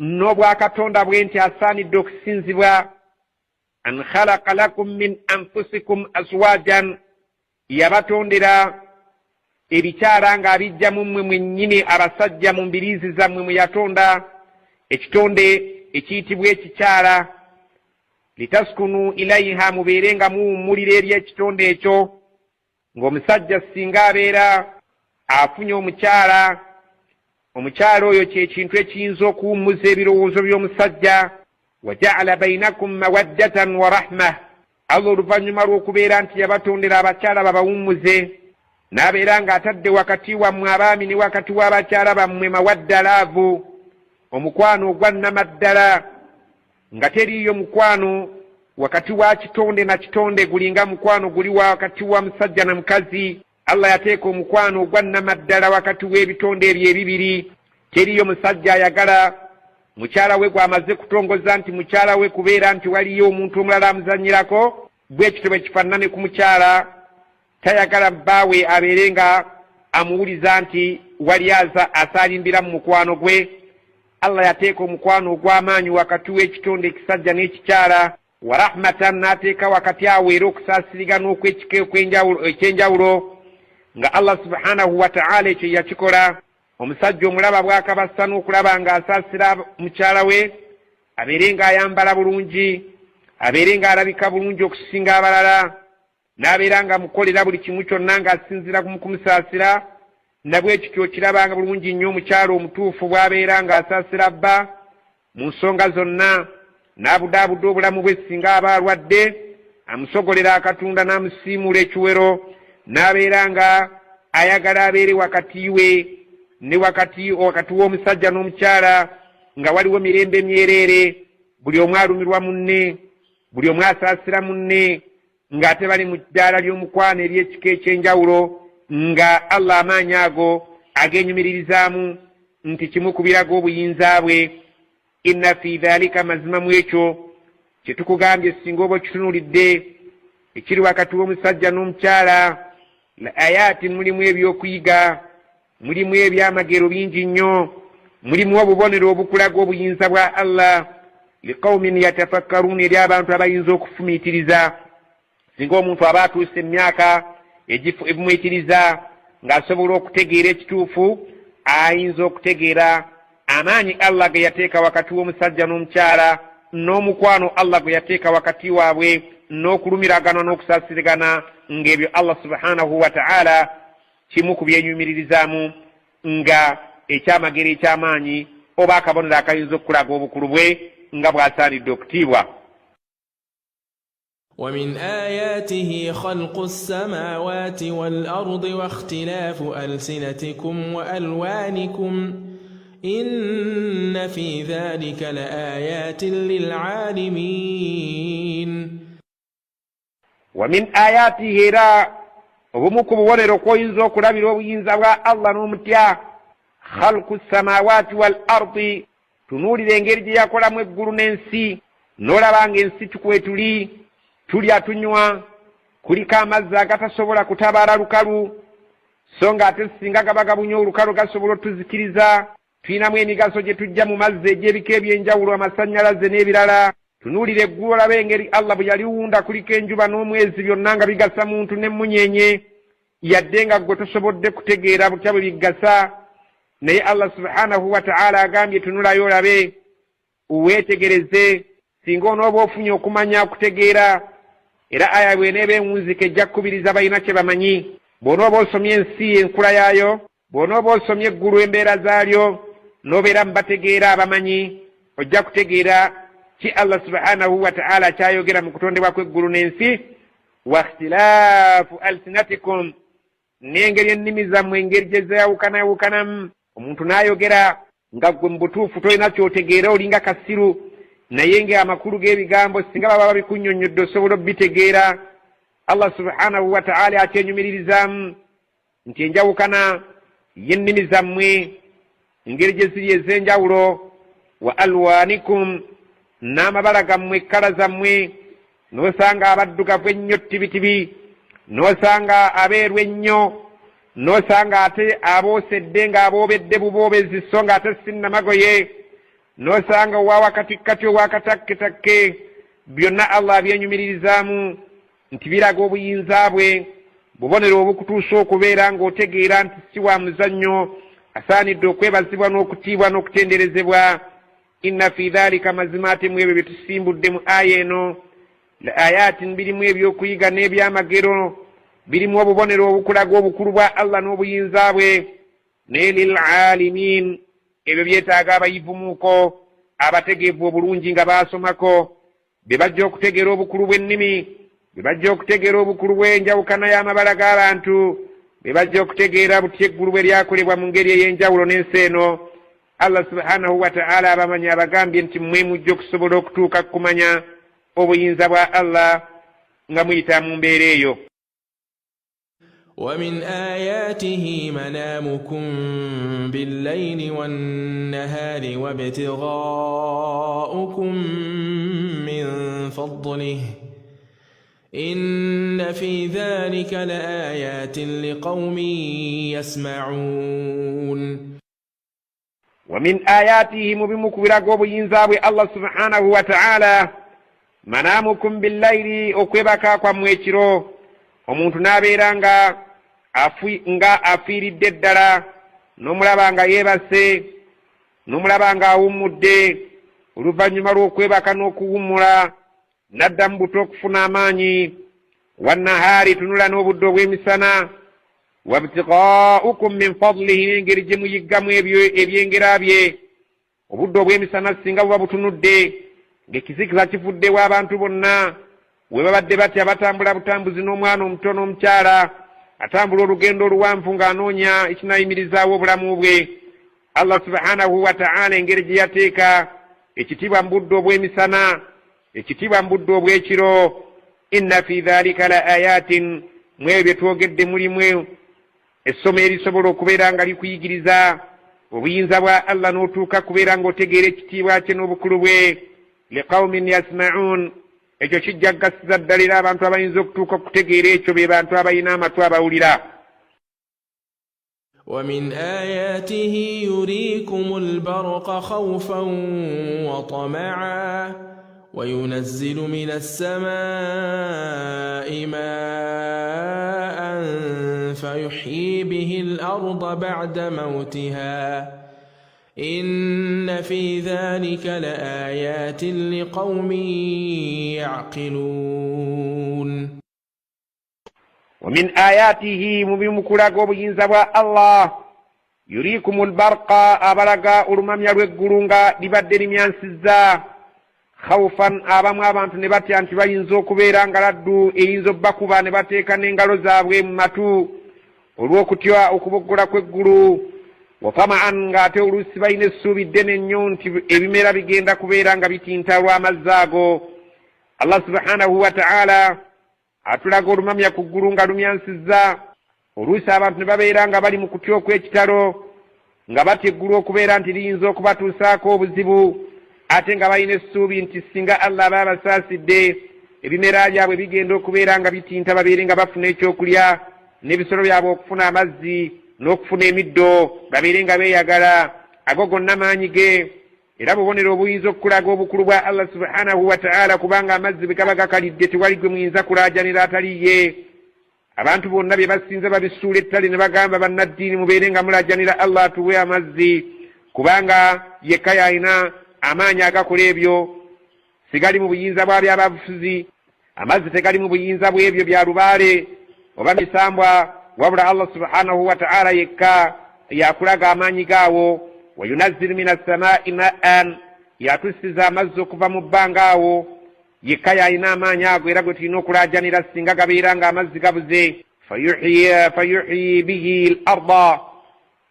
n'obwa Katonda bwe nti asaanidde okusinzibwa. An khalaqa lakum min anfusikum azwajan yabatondera ebikyala ng'abijja mu mmwe mwennyini abasajja mu mbiriizi zammwe mwe yatonda ekitonde ekiyitibwa ekikyala. Litaskunu ilayha mubeere nga muwummulira eri ekitonde ekyo ng'omusajja singa abeera afunye omukyala oyo kyekintu ekiyinza okuwummuza ebirowoozo by'omusajja. Waja'ala bainakum mawaddatan wa rahma Allah oluvannyuma lw'okubeera nti yabatondera abakyala babawummuze n'abeera ng'atadde wakati wammwe abaami ne wakati w'abakyala bammwe mawadda laavu omukwano ogwa nnamaddala nga teriiyo mukwano wakati wa kitonde na kitonde gulinga mukwano guli wakati wa musajja na mukazi. Allah yateeka omukwano ogwannamaddala wakati w'ebitonde ebyo ebibiri. Teriyo musajja ayagala mukyala we gw'amaze kutongoza nti mukyala we kubeera nti waliyo omuntu omulala amuzanyirako, bwe kityo bwe kifaanane ku mukyala tayagala bbaawe abeere nga amuwuliza nti wali asaalimbira mu mukwano gwe. Allah yateeka omukwano ogw'amaanyi wakati w'ekitonde ekisajja n'ekikyala. Wa rahmatan, n'ateeka wakati awo era okusaasirigana ekyenjawulo nga Allah subhanahu wa ta'ala ekyo yakikola. Omusajja omulaba bw'akabassa n'okulaba ng'asaasira mukyala we, abeere ng'ayambala bulungi, abeere ng'alabika bulungi okusinga abalala, n'abeera nga mukolera buli kimu kyonna ng'asinzira mu kumusaasira. Nabwe kityo kirabanga bulungi nnyo omukyala omutuufu bw'abeera ng'asaasira bba mu nsonga zonna, n'abudaabuda obulamu bwe singa aba alwadde, amusogolera akatunda n'amusiimuula ekiwero, n'abeera nga ayagala abeere wakati we ne wakati w'omusajja n'omukyala nga waliwo mirembe myereere, buli omu alumirwa munne, buli omu asaasira munne, ng'ate bali mu ddaala ly'omukwano ery'ekika ekyenjawulo, nga Allah amaanyi ago agenyumiririzaamu nti kimu ku biraga obuyinza bwe. Inna fi dhalika, mazima mu ekyo kye tukugambye singa oba okitunuulidde ekiri wakati w'omusajja n'omukyala, la ayatin, mulimu ebyokuyiga, mulimu ebyamagero bingi nnyo, mulimu obubonero obukulaga obuyinza bwa Allah, liqaumin yatafakkaruun, eri abantu abayinza okufumiitiriza. Singa omuntu aba atuuse emyaka ebimuyitiriza ng'asobola okutegeera ekituufu, ayinza okutegeera amaanyi Allah ge yateeka wakati w'omusajja n'omukyala, n'omukwano Allah gwe yateeka wakati waabwe, n'okulumiragana n'okusaasirigana, ng'ebyo Allah subhanahu wa ta'ala kimu ku byenyumiririzaamu nga ekyamagero eky'amaanyi oba akabonero akayinza okulaga obukulu bwe nga bw'asaanidde okutiibwa. ومن آياته خلق السماوات والأرض واختلاف ألسنتكم وألوانكم إن في ذلك لآيات للعالمين. ومن آياته را ومكم ونرقو ينزو كلابي وينزوا الله نومتيا خلق السماوات والأرض تنوري دنجرجي يقول مقبول ننسي نولا بانجنسي تكويتولي tulya tunywa kulika amazzi agatasobola kutabaala lukalu, so nga ate singa gaba gabunye olukalu gasobola otuzikiriza. Tulinamu emigaso gye tujja mu mazzi egy'ebika ebyenjawulo, amasannyalaze n'ebirala. Tunuulire eggulu olabe engeri Allah bwe yaliwunda kuliko enjuba n'omwezi, byonna nga bigasa muntu n'emmunyenye, yadde nga gwe tosobodde kutegeera butya bwe bigasa. Naye Allah subhanahu wa ta'ala agambye tunulayo olabe, weetegereze, singa onooba ofunye okumanya okutegeera. Era aya bw'eneeba ewunzika ejja kukubiriza balina kye bamanyi. Bw'onooba osomye ensi enkula yaayo, bw'onooba osomye eggulu embeera zaalyo, n'obeera mu bategeera abamanyi, ojja kutegeera ki Allah subhanahu wa ta'ala kyayogera mu kutondebwa kw'eggulu n'ensi. Wa ikhtilaafu alsinatikum, n'engeri ennimi zammwe engeri gye zeeyawukanayawukanamu. Omuntu n'ayogera nga gwe mu butuufu tolina ky'otegeera, olinga kasiru, naye ng'amakulu g'ebigambo singa baba babikunnyonnyodde osobola obitegeera. Allah subhanahu wa ta'ala akyenyumiririzaamu nti enjawukana y'ennimi zammwe engeri gye ziri ez'enjawulo. Wa alwanikum, n'amabala gammwe, ekkala zammwe, n'osanga abaddugavu ennyo tibitibi, n'osanga abeeru ennyo, n'osanga ate aboosedde ng'aboobedde buboobezi so ng'ate sinnamagoye, n'osanga owa wakatikkati owakatakketakke. Byonna Allah abyenyumiririzaamu nti biraga obuyinza bwe, bubonero obukutuusa okubeera ng'otegeera nti si wa muzannyo, asaanidde okwebazibwa n'okutiibwa n'okutenderezebwa. Inna fi dhalika, mazima ate mu ebyo bye tusimbudde mu aya eno, la ayatin, birimu ebyokuyiga n'ebyamagero, birimu obubonero obukulaga obukulu bwa Allah n'obuyinza bwe. Ne lil alimin, ebyo byetaaga abayivumuuko, abategeevu obulungi nga baasomako, be bajja okutegeera obukulu bw'ennimi, be bajja okutegeera obukulu bw'enjawukana y'amabala g'abantu, be bajja okutegeera butya eggulu bwe lyakolebwa mu ngeri ey'enjawulo n'ensi eno. Allah subhanahu wa ta'ala abamanyi abagambye nti mmwe mujja okusobola okutuuka kumanya obuyinza bwa Allah nga muyita mu mbeera eyo. ومن آياته منامكم بالليل والنهار وابتغاؤكم من فضله إن في ذلك لآيات لقوم يسمعون. ومن آياته مبمكبرا قوب ينزاب الله سبحانه وتعالى منامكم بالليل okwebaka kwa mwekiro omuntu nabeera nga afiiridde ddala n'omulaba nga yeebase n'omulaba nga awummudde oluvannyuma lw'okwebaka n'okuwummula n'adda mu buto okufuna amaanyi. wannahaari tunula n'obudde obw'emisana wabtigaa'ukum min fadlihi n'engeri gye muyiggamu ebyengera bye. obudde obw'emisana singa buba butunudde ng'ekizikiza kifuddewo abantu bonna we babadde batya batambula butambuzi n'omwana omuto n'omukyala atambula olugendo oluwanvu ng'anoonya ekinaayimirizaawo obulamu bwe. Allah subhanahu wa ta'ala engeri gye yateeka ekitiibwa mu budde obw'emisana, ekitiibwa mu budde obw'ekiro. inna fi dhalika la ayatin, mu ebyo bye twogedde mulimu essomo erisobola okubeera nga likuyigiriza obuyinza bwa Allah n'otuuka kubeera ng'otegeera ekitiibwa kye n'obukulu bwe. liqawmin yasma'un, ekyo kijja kugasiza ddala era abantu abayinza okutuuka okutegeera ekyo be bantu abalina amatu abawulira. ومن آياته يريكم البرق خوفا وطمعا وينزل من السماء ماء فيحيي به الأرض بعد موتها إن في ذلك لآيات لقوم يعقلون. ومن آياته مبمكلا قوبينزا الله يريكم البرق أبلغا أرماميا لغرونغا لبدل ميانسزا خوفا أباموا abantu ne batya nti bayinza okubeera nga laddu eyinza obbakuba ne bateeka n'engalo zaabwe mu matu olw'okutya okuboggola kw'eggulu. watama'an ng'ate oluusi balina essuubi ddene nnyo nti ebimera bigenda kubeera nga bitinta lw'amazzi ago. Allah subhanahu wa ta'ala atulaga olumamya ku ggulu nga lumyansizza. oluusi abantu ne babeera nga bali mu kutya okw'ekitalo nga batya eggulu okubeera nti liyinza okubatuusaako obuzibu, ate nga balina essuubi nti singa Allah aba abasaasidde ebimera byabwe bigenda okubeera nga bitinta babeere nga bafuna ekyokulya n'ebisolo byabwe okufuna amazzi n'okufuna emiddo babeere nga beeyagala. ago gonna maanyi ge era bubonero obuyinza okukulaga obukulu bwa Allah subhanahu wa ta'ala, kubanga amazzi bwe gaba gakalidde tewali gwe muyinza kulaajanira ataliye. abantu bonna bye basinza babisuula ettale ne bagamba bannaddiini mubeere nga mulaajanira Allah atuwe amazzi, kubanga yekka yalina amaanyi agakola ebyo. sigali mu buyinza bwa byabafuzi, amazzi tegali mu buyinza bw'ebyo bya lubaale oba misambwa, wabula Allah subhanahu wa ta'ala yekka yakulaga amaanyi gaawo. wayunazzilu minas samaa'i ma'an, yatusiza amazzi okuva mu bbanga awo. yekka yalina amaanyi ago era gwe tulina okulaajanira singa gabeera nga amazzi gabuze. fayuhyi bihi al-arda,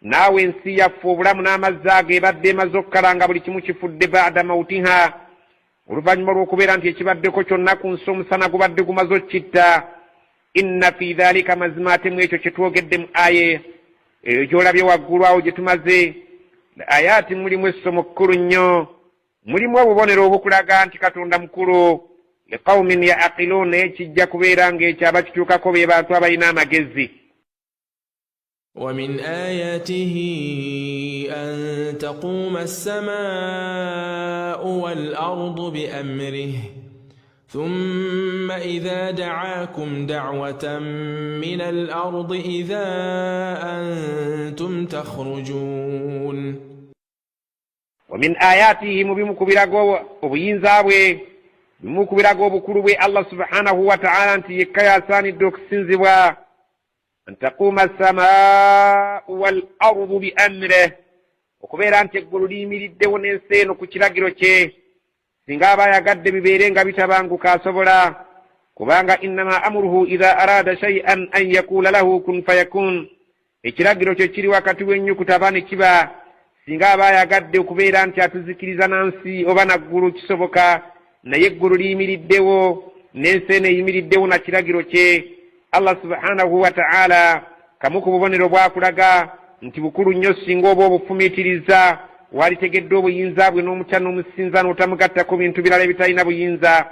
naawe ensi yaffe obulamu n'amazzi ago ebadde emaze okukalanga buli kimu kifudde ba'da mawtiha, oluvannyuma lw'okubeera nti ekibaddeko kyonna ku nsi omusana gubadde gumaze okkitta. inna fi dhalika, mazima ate mu ekyo kye twogedde mu aye eyo gy'olabye waggulu awo gye tumaze, ayaati mulimu essomo kkulu nnyo, mulimu obubonero obukulaga nti Katonda mukulu. liqawmin ya'qiluun, naye kijja kubeera ng'ekyo abakituukako be bantu abalina amagezi. ومن آياته أن تقوم السماء والأرض بأمره ثم إذا دعاكم دعوة من الأرض إذا أنتم تخرجون. ومن آياته مبمكبرا obuyinzaabwe bimukubiraga obukulu bwe Allah subhanahu wa ta'ala nti yekka yasaanidde okusinzibwa. an taquuma as-samaa'u wal-ardu bi-amrihi, okubeera nti eggulu liyimiriddewo n'ensi eno ku kiragiro kye. singa aba yagadde bibeere nga bitabanguka asobola, kubanga innama amruhu idha arada shay'an an yakuula lahu kun fayakun. ekiragiro kyo kiri wakati w'ennyukuta aba ne kiba. singa aba yagadde okubeera nti atuzikiriza nansi oba naggulu kisoboka naye eggulu liyimiriddewo n'ensi eno eyimiriddewo na kiragiro kye. Allah subhanahu wa ta'ala kamu ku bubonero bwakulaga nti bukulu nnyo singa oba obufumiitiriza walitegedde obuyinza bwe n'omutya n'omusinza n'otamugattako bintu birala ebitalina buyinza.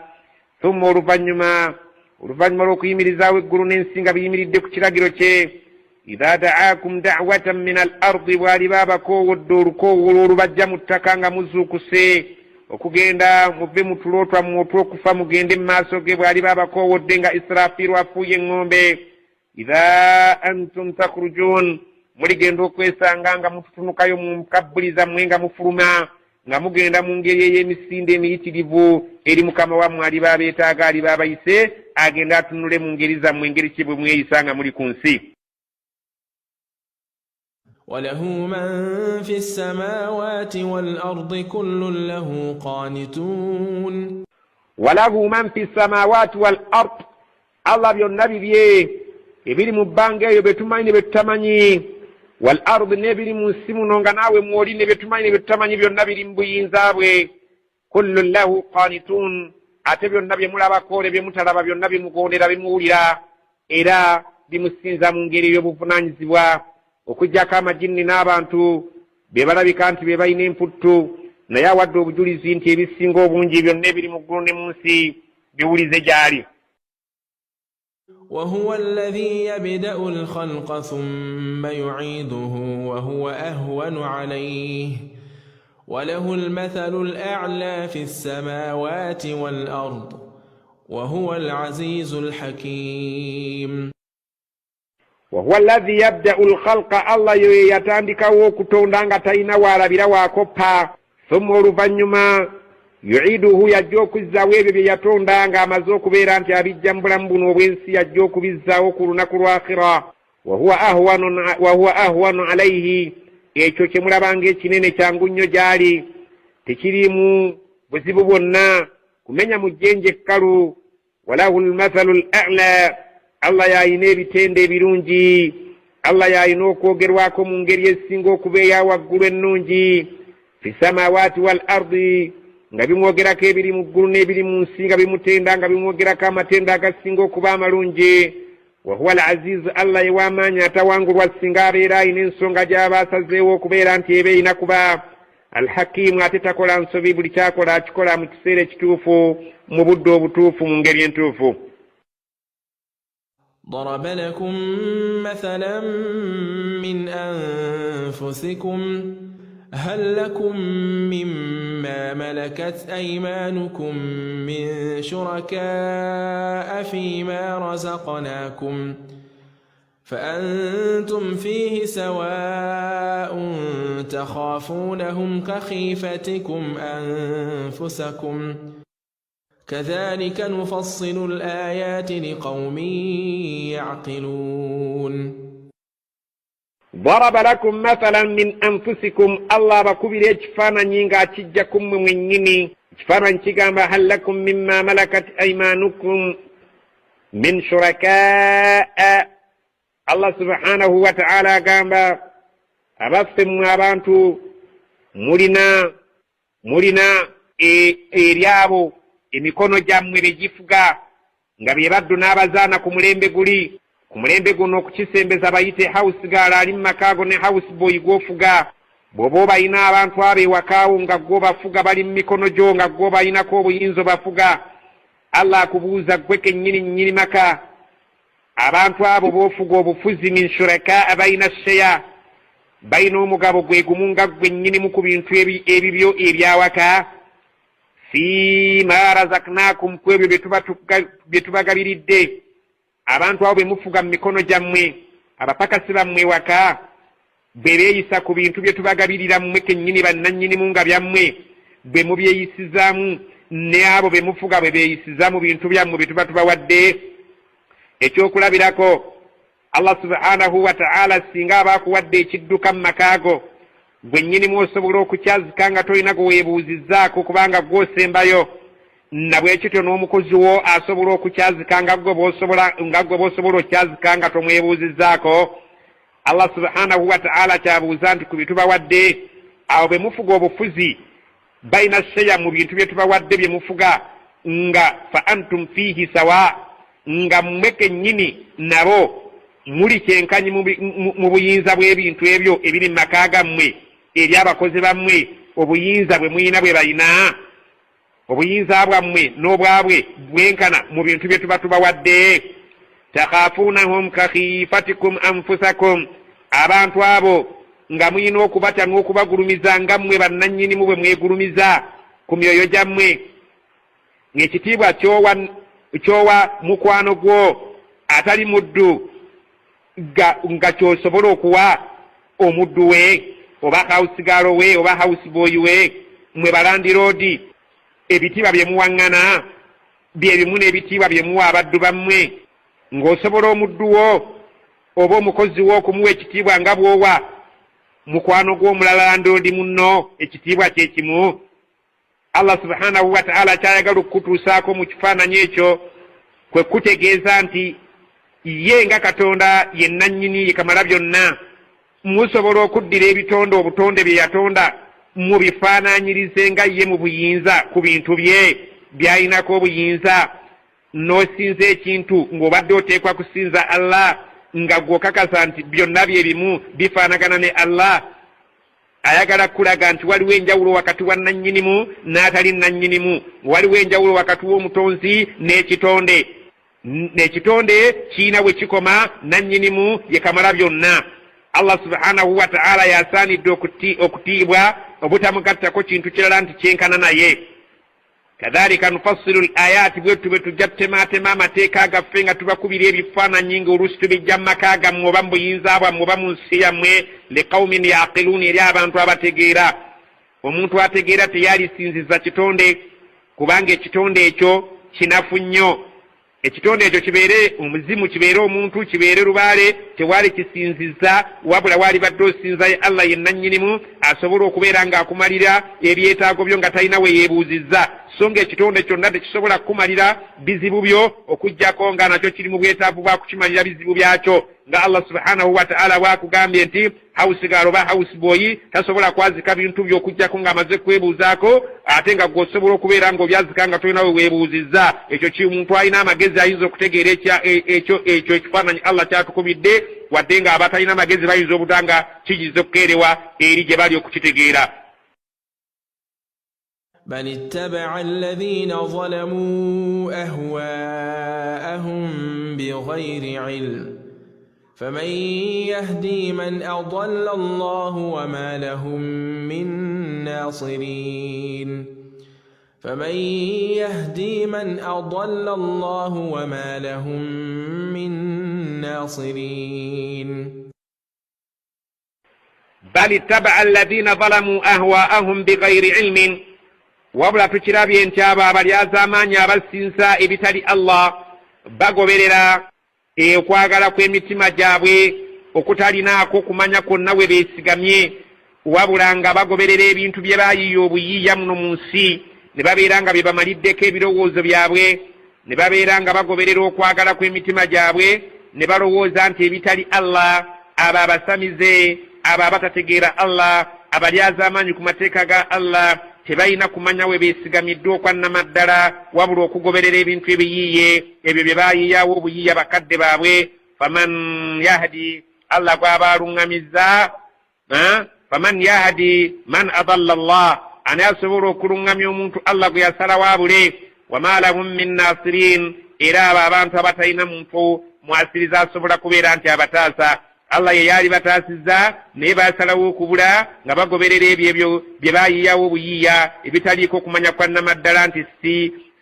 Thumma oluvannyuma lw'okuyimirizaawo eggulu n'ensi nga biyimiridde ku kiragiro kye, idha da'akum da'watan min al-ardi, bw'aliba abakoowodde olukoowo olubajja mu ttaka nga muzuukuse okugenda muve mu tulo twammwe otw'okufa mugende mu maaso ge, bw'aliba abakoowodde nga Israfiru afuuye eŋŋombe, idha antum takhrujuun, muligenda okwesanga nga mututunukayo mu kabbuli zammwe nga mufuluma nga mugenda mu ngeri ey'emisinde emiyitirivu eri Mukama wammwe aliba abeetaaga, aliba abayise, agenda atunule mu ngeri zammwe engeri ki bwe mweyisa nga muli ku nsi. وله من في السماوات والأرض كل له قانتون. وله من في السماوات والأرض، الله byonna bibye ebiri mu bbanga eyo betumanyi ne betutamanyi, wal ard nebiri mu nsi muno nga naawe mwoli ne betumanyi ne betutamanyi byonna biri mu buyinza bwe. kullu lahu qanitun, ate byonna bye mulabako ne bye mutalaba byonna bimugondera bimuwulira era bimusinza mu ngeri y'obuvunaanyizibwa, okuggyako amajinni n'abantu be balabika nti be balina emputtu, naye awadde obujulizi nti ebisinga obungi byonna ebiri mu ggulu ne mu nsi biwulize gy'ali. وهو الذي يبدأ الخلق ثم يعيده وهو أهون عليه وله المثل الأعلى في السماوات والأرض وهو العزيز الحكيم. وهو الذي يبدأ الخلق، الله يتandikawo okutonda nga talina waalabira waakoppa, ثم oluvannyuma yu'iduhu, yajja okuzzaawo ebyo bye yatonda nga amaze okubeera nti abijja mu bulamu buno obw'ensi, yajja okubizzaawo ku lunaku lw'akhira. wa huwa ahwanu alayhi, ekyo kye mulabanga ekinene kyangu nnyo gy'ali, tekirimu buzibu bwonna, kumenya mu jjenje ekkalu. walahu lmathalu al-a'la, Allah yayina ebitende ebirungi, Allah yayina okwogerwako mu ngeri esinga okuba eya waggulu ennungi. fi samawati wal ardi, nga bimwogerako ebiri mu ggulu n'ebiri mu nsi, nga bimutenda nga bimwogerako amatenda agasinga okuba amalungi. wa huwa al-azizu, Allah ye w'amaanyi atawangulwa singa abeera ayina ensonga gy'aba asazeewo okubeera nti eba erina kuba. al-hakimu, ate takola nsobi, buli kyakola akikola mu kiseera ekituufu, mu budde obutuufu, mu ngeri entuufu. ضرب لكم مثلا من أنفسكم هل لكم مما ملكت أيمانكم من شركاء فيما رزقناكم فأنتم فيه سواء تخافونهم كخيفتكم أنفسكم كذلك نفصل الآيات لقوم يعقلون. ضرب لكم مثلا من أنفسكم، الله بكبير اجفانا نينغا تجاكم ممنيني اجفانا نتيغاما هل لكم مما ملكت أيمانكم من شركاء. الله سبحانه وتعالى قام أبثم أبانتو mulina eryabo emikono gyammwe begifuga nga bye baddu n'abazaana ku mulembe guli. ku mulembe guno okukisembeza bayite house girl ali mu makaago ne house boy gwofuga. bw'oba obayina abantu abo ewakaawo nga gwo bafuga bali mu mikono gyo nga gwo bayinako obuyinza bafuga, Allah akubuuza gwe kennyini nnyini maka abantu abo b'ofuga obufuzi min shuraka abayina sheya, bayina omugabo gwe gumu nga gwe nnyinimu ku bintu ebibyo ebyawaka. fima razaknakum, ku ebyo bye tubagabiridde. abantu abo be mufuga mu mikono gyammwe, abapakasi bammwe waka bwe beeyisa ku bintu bye tubagabirira mmwe kennyini bannannyinimu nga byammwe, bwe mubyeyisizaamu ne abo be mufuga bwe beeyisiza mu bintu byammwe bye tuba tubawadde. ekyokulabirako, Allah subhanahu wa ta'ala singa abaakuwadde ekidduka mu makaago, gwe nnyinimu osobola okukyazika nga tolina gwe weebuuzizzaako kubanga gw'osembayo, na bwekityo n'omukozi wo asobola okukyazika nga gwe bw'osobola okyazika nga tomwebuuzizzaako. Allah subhanahu wa ta'ala kyabuuza nti ku bitubawadde abo be mufuga obufuzi balina sheya mu bintu bye tubawadde bye mufuga, nga fa antum fihi sawa nga mmeke nyini nabo muli kyenkanyi mu buyinza bw'ebintu ebyo ebiri maka gammwe eri abakozi bammwe obuyinza bwe muyina bwe bayina obuyinza bwammwe n'obwabwe bwenkana mu bintu bye tuba tubawadde takhafunahum kakhifatikum anfusakum abantu abo nga muyina okubatya n'okubagulumiza nga mmwe bannannyinimu bwe mwegulumiza ku myoyo gyammwe ng'ekitiibwa kyowa mukwano gwo atali muddu nga kyosobola okuwa omuddu we oba hausigalo we oba houseboy we mwe balandiroodi ebitiibwa bye muwaŋŋana bye bimu n'ebitiibwa bye muwa abaddu bammwe ng'osobola omuddu wo oba omukozi wo okumuwa ekitiibwa nga bw'owa mukwano gw'omulala landiroodi munno ekitiibwa kye kimu. Allah subhanahu wa ta'ala kyayagala okutuusaako mu kifaananyi ekyo kwe kutegeeza nti ye nga Katonda ye nannyini ye kamala byonna musobola okuddira ebitonde obutonde bye yatonda mu bifaananyirize nga ye mu buyinza ku bintu bye by'ayinako obuyinza n'osinza ekintu ng'obadde oteekwa kusinza Allah nga gw'okakasa nti byonna bye bimu bifaanagana ne Allah. Ayagala kulaga nti waliwo enjawulo wakati wa nannyinimu n'atali nannyinimu, waliwo enjawulo wakati w'omutonzi n'ekitonde. N'ekitonde kiina we kikoma, nannyinimu ye kamala byonna. Allah subhanahu wa ta'ala yasaanidde okutiibwa obutamugattako kintu kirala nti kyenkana naye. Kadhalika nufassilu al-ayati bwetu bwe tujja tutematema amateeka gaffe nga tubakubira ebifaananyi ng'oluusi tubijja mu maka gammwe oba mu buyinza bwammwe oba mu nsi yammwe liqaumin yaqiluun eri abantu abategeera. Omuntu ategeera teyalisinziza kitonde kubanga ekitonde ekyo kinafu nnyo. Ekitonde ekyo kibeere omuzimu, kibeere omuntu, kibeere lubaale, tewali kisinziza wabula wali badde osinza ye Allah ye nannyinimu asobola okubeera ng'akumalira ebyetaago byo nga talina we yeebuuzizza. So nga ekitonde kyonna tekisobola kukumalira bizibu byo okuggyako nga nakyo kiri mu bwetaavu bwa kukimalira bizibu byakyo, nga Allah subhanahu wa ta'ala bw'akugambye nti hausigalo oba houseboy tasobola kwazika bintu byo okuggyako ng'amaze kwebuuzaako ate nga gw'osobola okubeera ng'obyazika nga tolina we weebuuzizza. Ekyo kimuntu alina amagezi ayinza okutegeera ekyo ekifaananyi Allah kyatukubidde, wadde nga abatalina amagezi bayinza obutanga kigize okukeerewa eri gye bali okukitegeera. بل اتبع الذين ظلموا أهواءهم بغير علم فمن يهدي من أضل الله وما لهم من ناصرين فمن يهدي من أضل الله وما لهم من ناصرين بل اتبع الذين ظلموا أهواءهم بغير علم wabula tukirabye nti abo abalyaza amaanyi abasinza ebitali Allah bagoberera okwagala kw'emitima gyabwe okutalinaako kumanya kwonna we beesigamye, wabula nga bagoberera ebintu bye baayiiya obuyiiya muno mu nsi, ne babeera nga bye bamaliddeko ebirowoozo byabwe, ne babeera nga bagoberera okwagala kw'emitima gyabwe, ne balowooza nti ebitali Allah, abo abasamize, abo abatategeera Allah, abalyaza amaanyi ku mateeka ga Allah, tebalina kumanya we beesigamiddwa okwannamaddala wabula okugoberera ebintu ebiyiiye ebyo bye baayiiyawo obuyiiya bakadde baabwe. Faman yahdi, Allah gw'aba aluŋŋamizza, faman yahdi man adalla Allah, ani asobola okuluŋŋamya omuntu Allah gwe yasalawo abule. Wama lahum min nasirin, era abo abantu abatalina muntu mwasiriza asobola kubeera nti abataasa. Allah ye yali bataasizza naye baasalawo okubula nga bagoberera ebyo bye baayiiyawo obuyiiya ebitaliiko kumanya kwannamaddala nti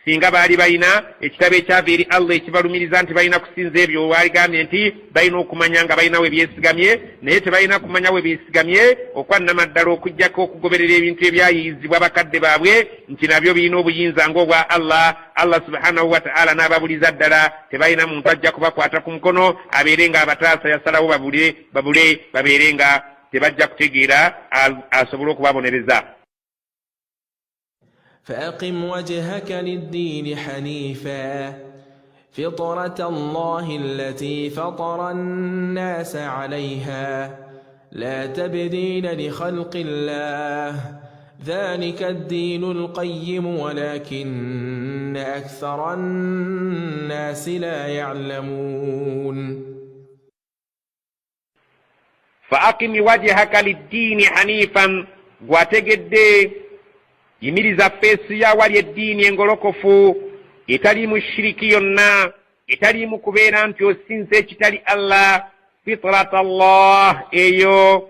singa baali balina ekitabo ekyava eri Allah ekibalumiriza nti balina kusinza ebyo waligambye nti balina okumanya nga balina we byesigamye, naye tebalina kumanya we byesigamye okwannamaddala okuggyako okugoberera ebintu ebyayiiyizibwa bakadde baabwe nti nabyo birina obuyinza ng'obwa Allah. Allah subhanahu wa ta'ala n'ababuliza ddala, tebalina muntu ajja kubakwata ku mukono abeere nga abataasa yasalawo babule babeere nga tebajja kutegeera asobole okubabonereza. فأقم وجهك للدين حنيفا فطرة الله التي فطر الناس عليها لا تبديل لخلق الله ذلك الدين القيم ولكن أكثر الناس لا يعلمون فأقم وجهك للدين حنيفا واتجد yimiriza feesi ya wali eddiini engolokofu etaliimu shiriki yonna, etaliimu kubeera nti osinza ekitali Allah, fitrata Allah, eyo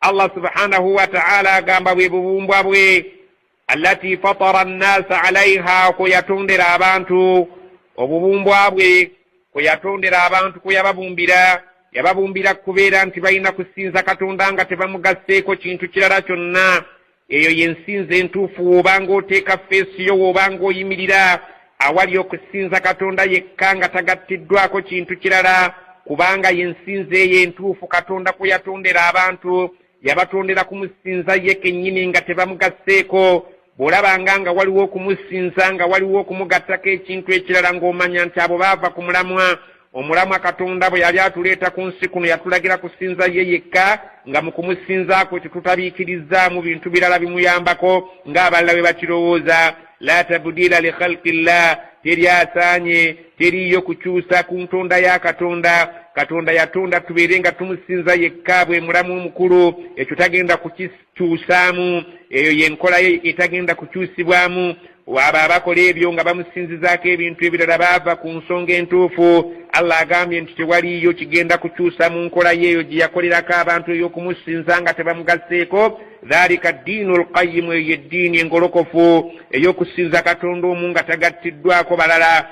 Allah subhanahu wa ta'ala agamba bwe bubumbwa bwe, allati fatara an-naasa alaiha, kwe yatondera abantu, obubumbwa bwe kwe yatondera abantu, kwe yababumbira kubeera nti balina kusinza Katonda nga tebamugasseeko kintu kirala kyonna. Eyo yensinza entuufu wobanga oteeka feesi yo, wobanga oyimirira awali okusinza Katonda yekka nga tagattiddwako kintu kirala, kubanga yensinza eyo entuufu. Katonda kwe yatondera abantu yabatondera kumusinza ye kennyini nga tebamugasseeko. Bw'olabanga nga waliwo okumusinza nga waliwo okumugattako ekintu ekirala ng'omanya nti abo baava ku mulamwa. Omulamwa Katonda bwe yali atuleeta ku nsi kuno yatulagira kusinza ye yekka, nga mu kumusinzaako tetutabiikiriza mu bintu birala bimuyambako ng'abalala bwe bakirowooza. La tabdila li khalqillah, teri asaanye, teriyo kukyusa ku ntonda ya Katonda. Katonda yatonda tubeere nga tumusinza yekka bwe mulamu omukulu, ekyo tagenda kukikyusaamu, eyo yenkola ye etagenda kukyusibwamu. Waba abakola ebyo nga bamusinzizaako ebintu ebirala baava ku nsonga entuufu. Allah agambye nti tewaliyo kigenda kukyusa mu nkola yeeyo gye yakolerako abantu ey'okumusinza nga tebamugasseeko. Dhalika ddiinul qayyimu, eyo eddiini engolokofu ey'okusinza Katonda omu nga tagattiddwako balala.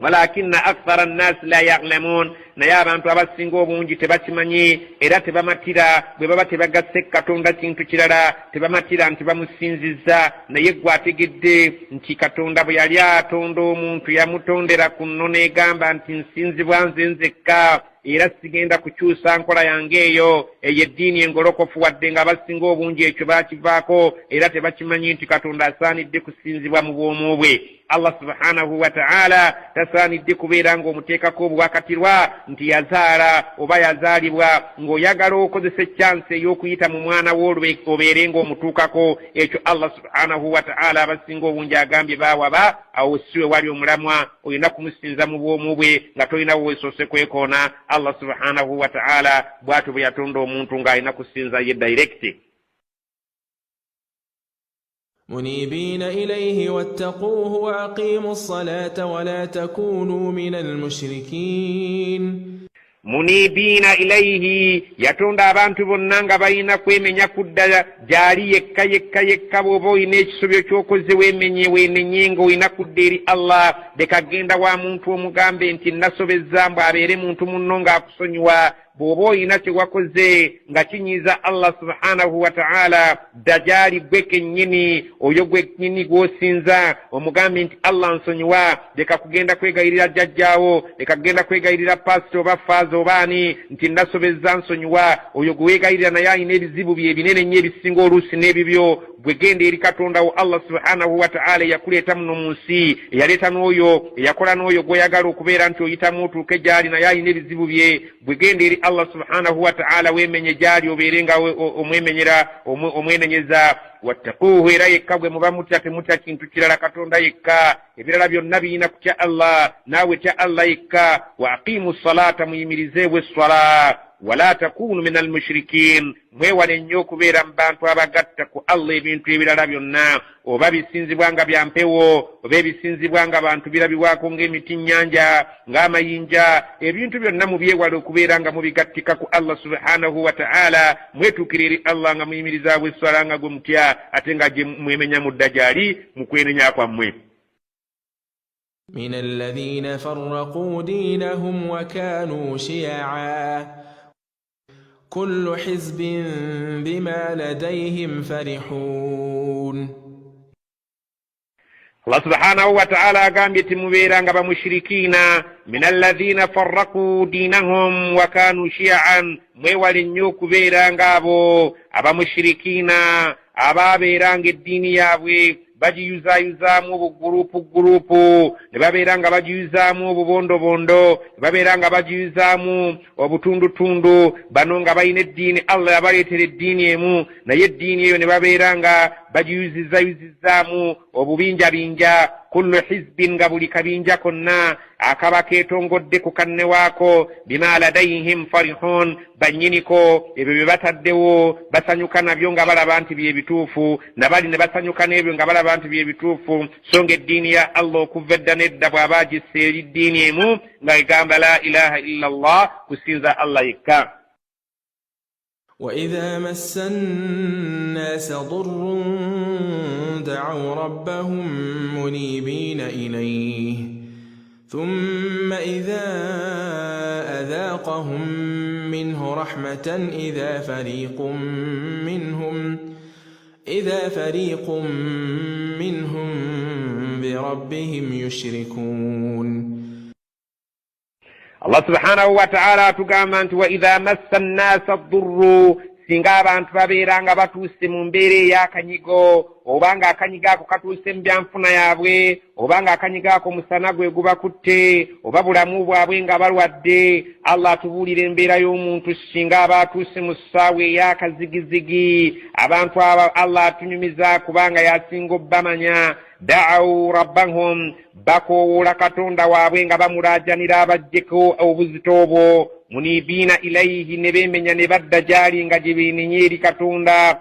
Walakinna akthara an-naasi la ya'lamuun, naye abantu abasinga obungi tebakimanyi era tebamatira. Bwe baba tebagasse Katonda kintu kirala, tebamatira nti bamusinziza. Naye gwe ategedde nti Katonda bwe yali atonda omuntu yamutondera ku nno n'egamba nti nsinzibwa nze nzekka, era sigenda kukyusa nkola yange eyo. Eyo eddiini engolokofu, wadde nga abasinga obungi ekyo bakivaako era tebakimanyi nti Katonda asaanidde kusinzibwa mu bwomu bwe. Allah subhanahu wa ta'ala tasaanidde kubeera ng'omuteekako obuwakatirwa nti yazaala oba yazaalibwa, ng'oyagala okozesa chance ey'okuyita mu mwana w'olwe obeere ng'omutuukako. Ekyo Allah subhanahu wa ta'ala abasinga obungi agambye baawaba, awo siwe wali omulamwa, olina kumusinza mu bwomu bwe nga tolina weesoose kwekoona. Allah subhanahu wa ta'ala bw'atyo bwe yatonda omuntu ng'alina kusinza ye direct. منيبين إليه واتقوه وأقيموا الصلاة ولا تكونوا من المشركين. Munibina ilaihi, yatonda abantu bonna nga balina kwemenya kudda gyali yekka bw'oba olina ekisobyo ky'okoze weenenye ng'olina kudda eri Allah. Dekagenda wa muntu omugambe nti nasobezza mbw abeere muntu munno ng'akusonyiwa. Bw'oba olina kye wakoze nga kinyiiza Allah subhanahu wa ta'ala, dajali gwe kennyini, oyo gwe kennyini gw'osinza, omugambe nti Allah nsonyiwa. Leka kugenda kwegayirira jjajjaawo, leka kugenda kwegayirira pasito oba faaza obaani nti nasobezza nsonyiwa. Oyo gwe weegayirira naye alina ebizibu bye ebinene nnyo ebisinga oluusi n'ebibyo. Bwe genda eri Katonda wo Allah subhanahu wa ta'ala eyakuleeta muno mu nsi, eyaleeta n'oyo eyakola n'oyo gw'oyagala okubeera nti oyitamu otuuke gy'ali naye alina ebizibu bye. Bwe genda eri Allah subhanahu wa ta'ala weemenye gy'ali obeere nga omwemenyera omwenenyeza. Wattaquuhu, era yekka gwe muba mutya, temutya kintu kirala, Katonda yekka. Ebirala byonna birina kutya Allah, naawe tya Allah yekka. Wa aqimu salata, muyimirizeewo esswala. Wala takunu minal mushrikin, mwewale nnyo okubeera mu bantu abagatta ku Allah ebintu ebirala byonna, oba bisinzibwa nga bya mpewo, oba ebisinzibwa nga bantu birabibwako ng'emiti nnyanja, ng'amayinja. Ebintu byonna mubyewale okubeera nga mubigattika ku Allah subhanahu wa ta'ala. Mwetuukire eri Allah nga muyimirizaawo esswala nga gwe mutya, ate nga gye mwemenya mu ddajali mu kwenenya kwammwe. من الذين فرقوا دينهم وكانوا شيعا كل حزب بما لديهم فرحون. Allah subhanahu wa ta'ala agambye timubeera nga bamushirikina, min alladhina farraqu dinahum wa kanu shi'an, mwewale nnyo okubeera ng'abo abamushirikina ababeera ng'eddiini yaabwe bagiyuzaayuzaamu obuguruupu, ne babeera nga bagiyuzaamu obubondobondo, ne babeera nga bagiyuzaamu obutundutundu. Bano nga balina eddiini, Allah yabaleetera eddiini emu, naye eddiini eyo ne babeera nga bagiyuzizayuzizaamu obubinjabinja kullu hizbin nga buli kabinja konna akaba keetongodde ku kanne waako bima ladayhim farihun bannyiniko ebyo bye bataddewo basanyuka nabyo nga balaba nti byebituufu nabali ne basanyuka n'ebyo nga balaba nti byebituufu so nga eddiini ya Allah okuva edda n'edda bw'aba agisse eri ddiini emu nga egamba la ilaha illa Allah kusinza Allah yekka. وإذا مس الناس ضر دعوا ربهم منيبين إليه ثم إذا أذاقهم منه رحمة إذا فريق منهم بربهم يشركون. Allah subhanahu wa ta'ala tugamba nti wa idha massa an-nasa ad-durru singa abantu babeeranga batuuse mu mbeera ey'akanyigo obanga akanyigo ako katuuse mu byanfuna yaabwe obanga akanyigo ako musana gwe gubakutte oba bulamu bwabwe nga balwadde Allah atubuulira embeera y'omuntu singa aba atuuse mu ssaawa ey'akazigizigi abantu abo Allah atunyumiza kubanga yasinga obbamanya da'awu rabbahum bakoowoola katonda waabwe nga bamulaajanira abajjeko obuzito obwo munibiina ilayhi ne beemenya ne badda gyali nga gye beenenya eri katonda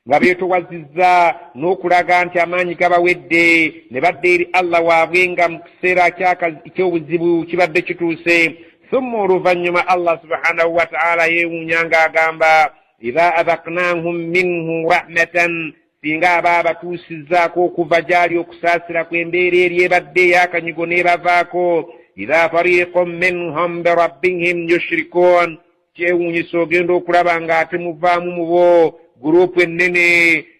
nga beetowazizza n'okulaga nti amaanyi gabawedde ne badda eri Allah waabwe nga mu kiseera ky'obuzibu kibadde kituuse. Summa oluvannyuma Allah subhanahu wa ta'ala yeewuunya ng'agamba idha adhaqnahum minhu rahmatan singa aba batuusizzaako okuva gyali okusaasira kw'embeera eri ebadde ey'akanyigo n'ebavaako idha fariqun minhum birabbihim yushrikun kyewuunyisa ogenda okulaba ng'ate muvaamu mu bo gurupu ennene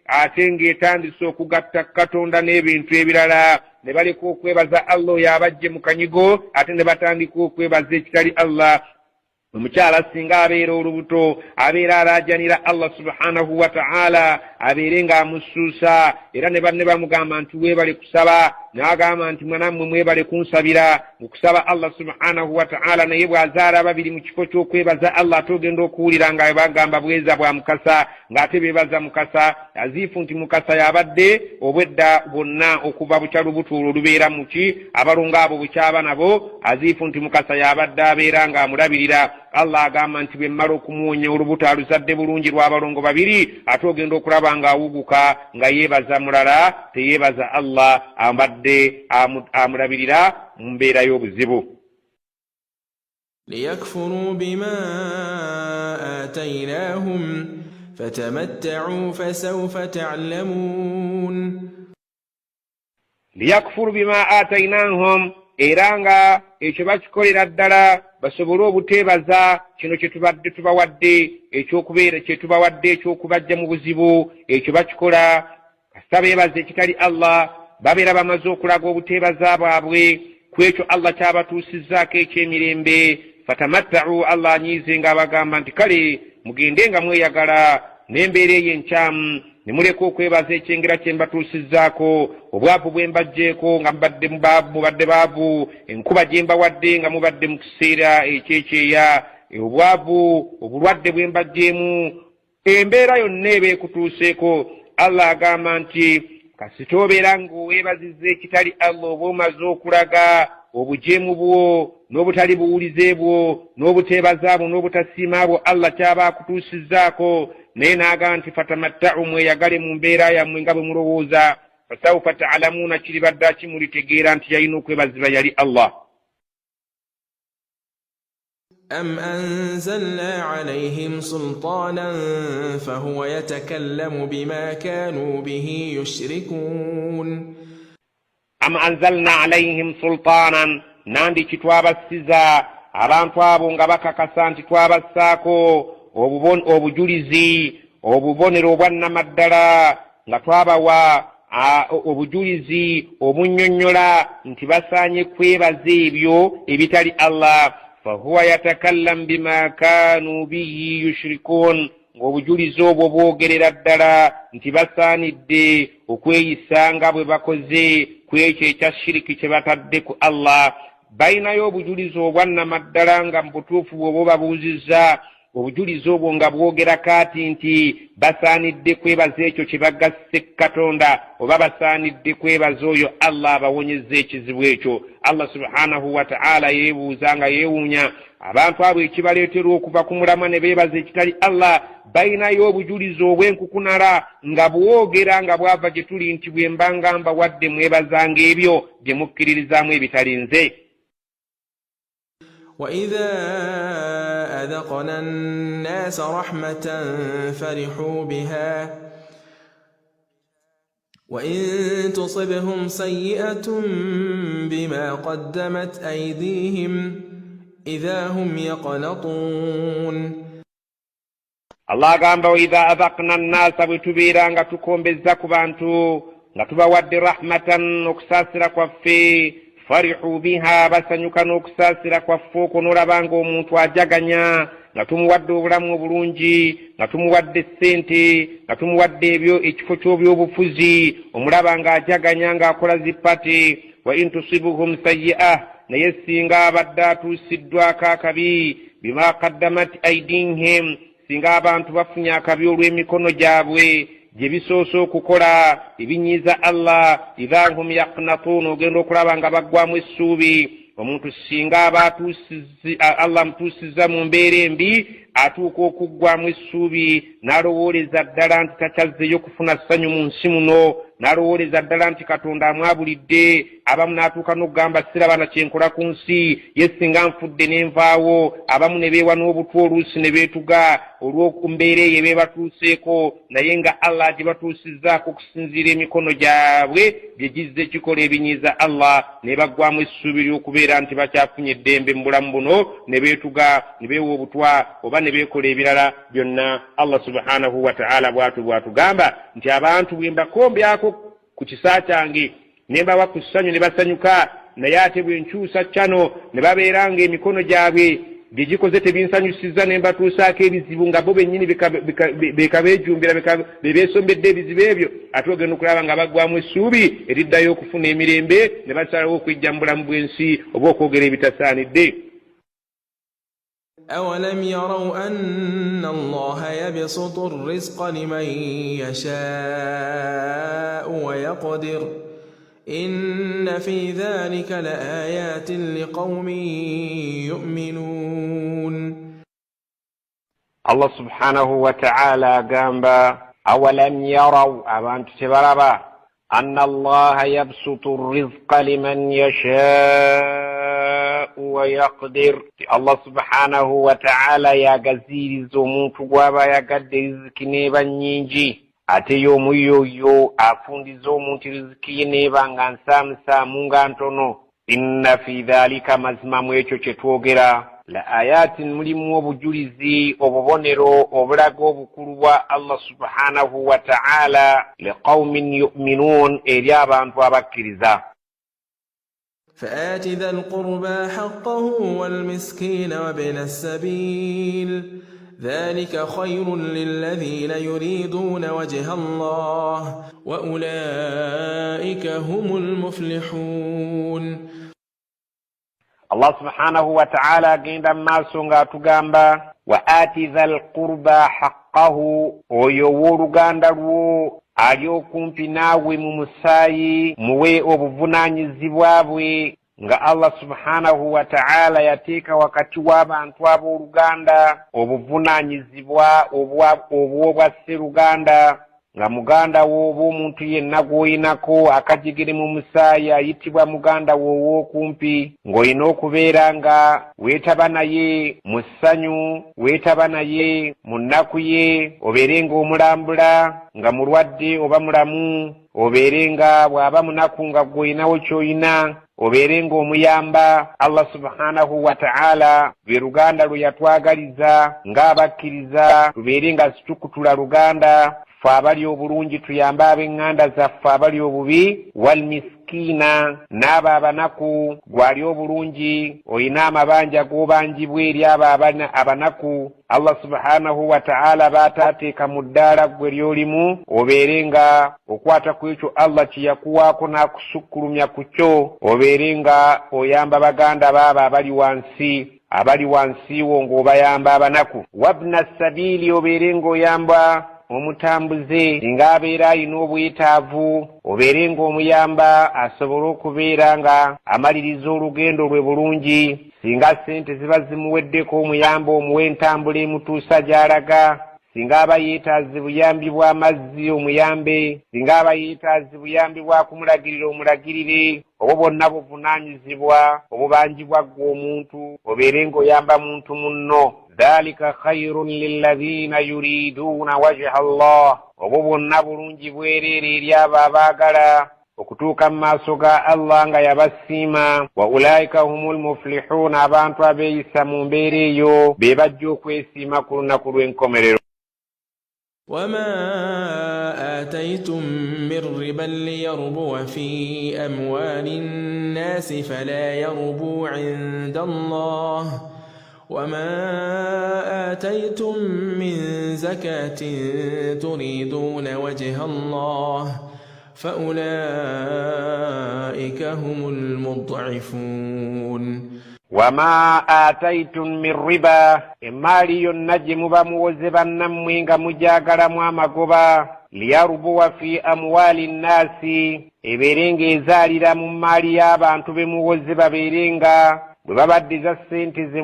ate ng'etandise okugatta katonda n'ebintu ebirala ne baleka okwebaza Allah oyo abajje mu kanyigo ate ne batandika okwebaza ekitali Allah. Omukyala singa abeera olubuto abeera alaajanira Allah subhanahu wa ta'ala abeere ng'amusuusa era ne banne bamugamba nti weebale kusaba n'agamba nti mwanammwe mwebale kunsabira okusaba Allah subhanahu wa ta'ala naye bw'azaala babiri mu kifo ky'okwebaza Allah ate ogenda okuwulira nga bagamba bweza bwa mukasa ng'ate beebaza mukasa aziifu nti mukasa yabadde obwedda bwonna okuva bukya lubuto olwo lubeera muki abalongo abo bukyaba nabo aziifu nti mukasa yabadde abeera ng'amulabirira. Allah agamba nti bwe mmala okumuwonya olubuto aluzadde bulungi lw'abalongo babiri ate ogenda okulaba ng'awuguka nga yeebaza mulala teyeebaza Allah ambadde amulabirira mu mbeera y'obuzibu. ليكفروا بما آتيناهم فتمتعوا فسوف تعلمون. ليكفروا بما آتيناهم era nga ekyo bakikolera ddala basobole obuteebaza kino kye tubadde tubawadde ekyokubeera kye tubawadde ekyokubajja mu buzibu ekyo bakikola kasita beebaza ekitali Allah babeera bamaze okulaga obuteebaza bwabwe ku ekyo Allah kyabatuusizzaako ekyemirembe. Fatamatta'u Allah anyiize ng'abagamba nti kale mugende nga mweyagala n'embeera eyo enkyamu ne muleka okwebaza ekyengera kye mbatuusizzaako obwavu bwe mbagjeeko nga mubadde baavu enkuba gye mbawadde nga mubadde mu kiseera ekyekyeya obwavu obulwadde bwe mbagjeemu embeera yonna eba ekutuuseeko. Allah agamba nti kasita obeera ng'oweebazizza ekitali Allah oba omaze okulaga obujeemu bwo n'obutali buwulize bwo n'obuteebaza bwo n'obutasiima bwo Allah kyaba akutuusizzaako naye n'agamba nti fatamatta'u mweyagale mu mbeera yammwe nga bwe mulowooza fasawfa ta'lamuuna kiribadde kimulitegeera nti yalina okwebazibwa yali Allah. أم أنزلنا عليهم سلطانا فهو يتكلم بما كانوا به يشركون. أم أنزلنا عليهم سلطانا nandi kitwabasiza abantu abo nga bakakasa nti twabassaako obujulizi obubonero obwannamaddala nga twabawa obujulizi obunnyonnyola nti basaanye kwebaza ebyo ebitali Allah. fahuwa yatakallam bima kanu bihi yushrikun ng'obujulizi obwo bwogerera ddala nti basaanidde okweyisa nga bwe bakoze ku ekyo ekya shiriki kye batadde ku Allah. Bayinayo obujulizi obwannamaddala nga mu butuufu bw'oba babuuzizza obujulizi obwo nga bwogera kati nti basaanidde kwebaza ekyo kye bagasse Katonda oba basaanidde kwebaza oyo Allah abawonyezza ekizibu ekyo. Allah subhanahu wa ta'ala yeebuuza nga yeewuunya abantu abo ekibaleetera okuva ku mulamwa ne beebaza ekitali Allah balinayo obujulizi obw'enkukunala nga bwogera nga bwava gye tuli nti bwe mbangamba wadde mwebazanga ebyo bye mukkiririzaamu ebitali nze. وَإِذَا أَذَقْنَا النَّاسَ رَحْمَةً فَرِحُوا بِهَا وَإِن تُصِبْهُمْ سَيِّئَةٌ بِمَا قَدَّمَتْ أَيْدِيهِمْ إِذَا هُمْ يَقْنَطُونَ. Allah agamba وَإِذَا أَذَقْنَا النَّاسَ bwetubeera nga tukombezza ku bantu nga tubawadde rahmatan okusaasira kwaffe farihu biha basanyuka n'okusaasira kwaffe okwo n'olabanga omuntu ajaganya nga tumuwadde obulamu obulungi nga tumuwadde ssente nga tumuwadde ebyo ekifo ky'obyobufuzi omulaba ng'ajaganya ng'akola zipati. wa in tusibuhum sayyi'a naye singa abadde atuusiddwako akabi bima qaddamat aidihim singa abantu bafunye akabi olw'emikono gyabwe gye bisoose okukola ebinyiiza Allah idha hum yaqnatun ogenda okulaba nga baggwamu essuubi. Omuntu singa aba Allah mutuusizza mu mbeera embi atuuka okuggwamu essuubi n'alowooleza ddala nti takyazzeeyo kufuna ssanyu mu nsi muno n'alowooleza ddala nti Katonda amwabulidde. Abamu n'atuuka n'okugamba siraba na kyenkola ku nsi ye singa nfudde n'envaawo. Abamu ne beewa n'obutwa oluusi ne beetuga olw'okumbeera eyo beebatuuseeko naye nga Allah gye batuusizzaako okusinziira emikono gyabwe gye gizze kikola ebinyiiza Allah ne baggwamu essuubi ly'okubeera nti bakyafunye eddembe mu bulamu buno ne beetuga ne beewa obutwa oba ne beekola ebirala byonna. Allah subhanahu wa ta'ala bw'atugamba nti abantu bwe mbakombyako ku kisa kyange ne mbawa ku ssanyu ne basanyuka naye ate bwe nkyusa kyano ne babeeranga emikono gyabwe bye gikoze tebinsanyusizza ne mbatuusaako ebizibu nga bo bennyini bekabeejumbira beesombedde ebizibu ebyo ate ogenda okulaba nga baggwamu essuubi eriddayo okufuna emirembe ne basalawo okwejja mu bulamu bw'ensi oba okwogera ebitasaanidde. أَوَلَمْ يَرَوْا أَنَّ اللَّهَ يَبْسُطُ الرِّزْقَ لِمَن يَشَاءُ وَيَقْدِرُ إِنَّ فِي ذَلِكَ لَآيَاتٍ لِقَوْمٍ يُؤْمِنُونَ. Allah subhanahu wa ta'ala agamba أَوَلَمْ يَرَوْا abantu tebalaba أَنَّ اللَّهَ يَبْسُطُ الرِّزْقَ لِمَن يَشَاءُ وَيَقْدِرُ. Allah subhanahu wa ta'ala yagaziriza omuntu gw'aba yagadde riziki n'eba nnyingi ate y'omuyoyo afundiza omuntu riziki ye n'eba nga nsaamusaamu nga ntono. Inna fi dhalika mazima mu ekyo kye twogera la ayatin mulimu obujulizi obubonero obulaga obukulu bwa Allah subhanahu wa ta'ala liqaumin yu'minun eri abantu abakkiriza. فآت ذا القربى حقه والمسكين وابن السبيل ذلك خير للذين يريدون وجه الله وأولئك هم المفلحون. Allah subhanahu wa ta'ala agenda maaso ng'atugamba wa ati dhal qurba haqqahu oyo w'oluganda lwo ali okumpi naawe mu musaayi muwe obuvunaanyizibwa bwe nga Allah subhanahu wa ta'ala yateeka wakati w'abantu ab'oluganda obuvunaanyizibwa obw'obwa sseruganda nga muganda wo oba omuntu yenna gw'oyinako akajigiri mu musaayi ayitibwa muganda wo ow'okumpi ng'olina okubeera nga weetaba naye mu ssanyu weetaba naye mu nnaku ye obeere ng'omulambula nga mulwadde oba mulamu obeere nga bw'aba munaku nga gw'olinawo ky'olina obeere ng'omuyamba. Allah subhanahu wa ta'ala lwe luganda lwe yatwagaliza ng'abakkiriza tubeere nga situkutula luganda ffe abali obulungi tuyambe ab'eŋŋanda zaffe abali obubi wal miskiina n'abo abanaku gwali obulungi oyina amabanja g'obanjibwa eri abo abanaku. Allah subhanahu wa ta'ala baataateeka mu ddaala ggwe ly'olimu obeere nga okwata ku ekyo Allah kye yakuwaako n'akusukkulumya ku kyo obeere nga oyamba baganda baabo abali wansi. abali wansi wo ng'obayamba abanaku. Wabna sabili obeere ng'oyamba omutambuze singa abeera alina obwetaavu, obeere ng'omuyamba asobole okubeera nga amaliriza olugendo lwe bulungi. Singa ssente ziba zimuweddeko, omuyamba omuwe entambula emutuusa gy'alaga. Singa aba yeetaazi buyambi bw'amazzi omuyambe. Singa aba yeetaazi buyambi bwa kumulagirira omulagirire. Obwo bwonna buvunaanyizibwa obubanjibwa ggwe omuntu, obeere ng'oyamba muntu munno. Dhalika khayrun lilladhina yuriduna wajha Allah. Obwo bwonna bulungi bwereere eri abo abaagala okutuuka mu maaso ga Allah nga yabasiima. Wa ulaika humul muflihun, abantu abeeyisa mu mbeera eyo be bajja okwesiima ku lunaku lw'enkomerero. وما آتيتم من ربا ليربو في أموال الناس فلا يربو عند الله وما آتيتم من زكاة تريدون وجه الله فأولئك هم المضعفون. Wama ataitum min riba, emali yonna gye muba muwoze bannammwe nga mugyagalamu amagoba, liyarubuwa fi amwali nnasi, ebeere ng'ezaalira mu maali y'abantu be muwoze, babeere nga bwe babaddiza ssente ze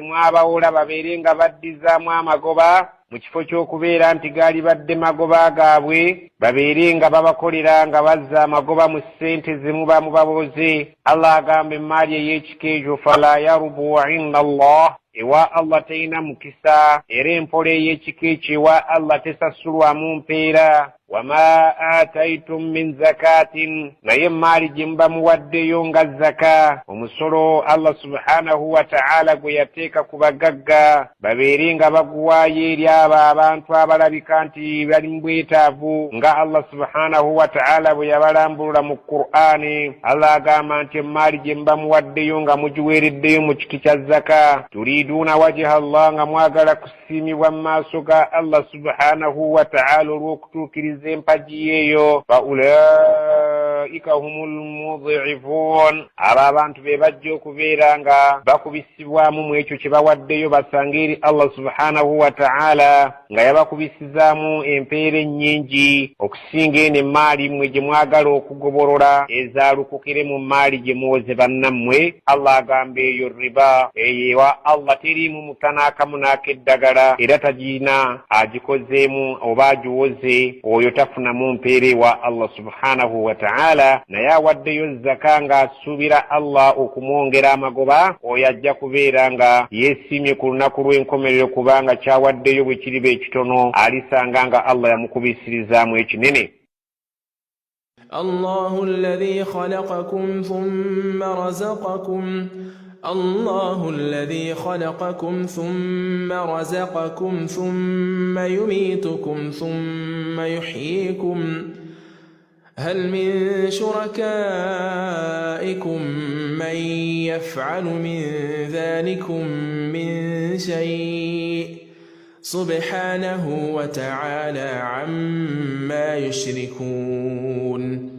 mwabawola babeere nga baddizaamu amagoba mu kifo ky'okubeera nti gaali badde magoba gaabwe, babeere nga babakolera nga bazza amagoba mu ssente ze muba mubaboze. Allah agamba emmaali ey'ekika ekyo fala yarubu inda Allah, ewa Allah terina mukisa, era empola ey'ekika ekyo ewa Allah tesasulwamu mpeera. Wama ataitum min zakatin, naye emmaali gye muba muwaddeyo nga zaka, omusolo Allah subhanahu wa ta'ala gwe yateeka ku bagagga, babeere nga baguwaayo eri abo abantu abalabika nti bali mu bwetaavu, nga Allah subhanahu wa ta'ala bwe yabalambulula mu Qur'ani. Allah agamba nti emmaali gye muba muwaddeyo nga mugiweereddeyo mu kiti kya zaka, turiduuna wajha Allah, nga mwagala kusiimibwa mu maaso ga Allah subhanahu wa ta'ala olw'okutuukiriza empaji eyo. Fa ulaika humul mudhifun, abo abantu be bajja okubeera nga bakubisibwamu mu ekyo kye bawaddeyo, basange eri Allah subhanahu wa ta'ala nga yabakubisizaamu empeera ennyingi okusinga eno emmaali mmwe gye mwagala okugobolola ezaalukukire mu mmaali gye muwoze bannammwe. Allah agamba eyo riba, eyewa Allah teriimu mutanaakamu n'akeddagala, era tagiina agikozeemu oba agiwoze oyo tafunamu mpeera ewa Allah subhanahu wa ta'ala. Naye awaddeyo zaka ng'asuubira Allah okumwongera amagoba, oyo ajja kubeera nga yeesiimye ku lunaku lw'enkomerero, kubanga kyawaddeyo bwe kiriba ekitono alisanga nga Allah yamukubisirizaamu ekinene. الله الذي خلقكم ثم رزقكم الله الذي خلقكم ثم رزقكم ثم يميتكم ثم يحييكم هل من شركائكم من يفعل من ذلكم من شيء سبحانه وتعالى عما يشركون.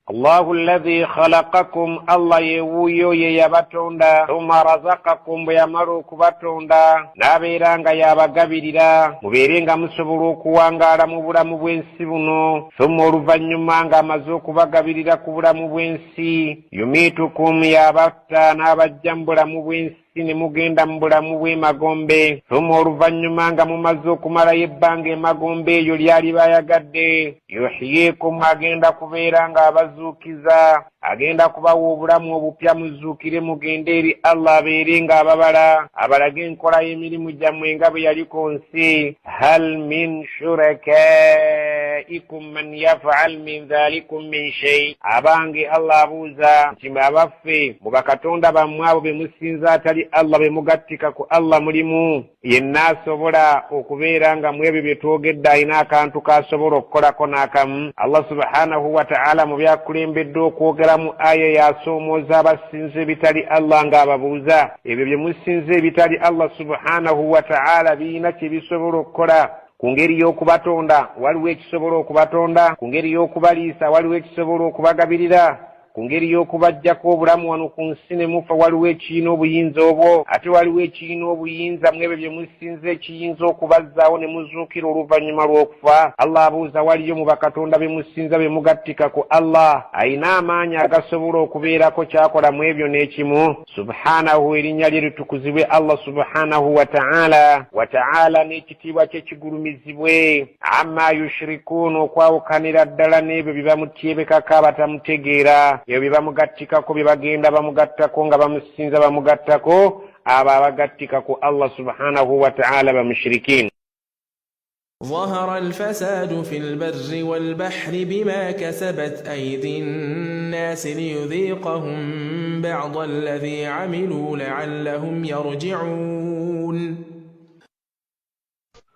Allahu alladhi khalaqakum, Allah yewuyo ye yabatonda, thumma razaqakum, bwe yamala okubatonda n'abeera nga yabagabirira mubeere nga musobola okuwangaala mu bulamu bw'ensi buno, thumma oluvannyuma nga amaze okubagabirira ku bulamu bw'ensi, yumitukum, yabatta n'abajja mu bulamu bw'ensi ne mugenda mu bulamu bw'emagombe, thumma oluvannyuma nga mumaze okumalayo ebbanga emagombe eyo lyali bayagadde, yuhyikum, agenda kubeera nga abazuukiza, agenda kubawa obulamu obupya muzuukire mugende eri Allah abeere nga ababala, abalage enkola y'emirimu gyammwe nga bwe yali ku nsi. Hal min shurakaikum man yaf'al min dhalikum min shay, abange Allah abuuza nti abaffe mu bakatonda bammwe abo be musinza atali Allah be mugattika ku Allah mulimu yenna asobola okubeera nga mu ebyo bye twogedde alina akantu k'asobola okukolako n'akamu? Allah subhanahu wa ta'ala mu byakulembedde okwogera mu aya yasoomooza abasinza ebitali Allah ng'ababuuza ebyo bye musinza ebitali Allah subhanahu wa ta'ala birina kye bisobola okukola. Ku ngeri y'okubatonda waliwo ekisobola okubatonda, ku ngeri y'okubaliisa waliwo ekisobola okubagabirira, ku ngeri y'okubajjako obulamu wano ku nsi ne mufa waliwo ekiina obuyinza obwo ate waliwo ekiina obuyinza mu ebyo bye musinza ekiyinza okubazzaawo ne muzuukira oluvannyuma lw'okufa Allah abuuza waliyo mu bakatonda be musinza be mugattika ku Allah ayina amaanyi agasobola okubeerako kyakola mu ebyo n'ekimu subhanahu erinnya lye litukuzibwe Allah subhanahu wa ta'ala n'ekitiibwa kye kigulumizibwe amma yushrikuun okwawukanira ddala n'ebyo bye bamutyebekako abatamutegeera ebyo bye bamugattikako bye bagenda bamugattako nga bamusinza bamugattako abo abagattika ku Allah subhanahu wa ta'ala bamushrikiin. ظهر الفساد في البر والبحر بما كسبت أيدي الناس ليذيقهم بعض الذي عملوا لعلهم يرجعون.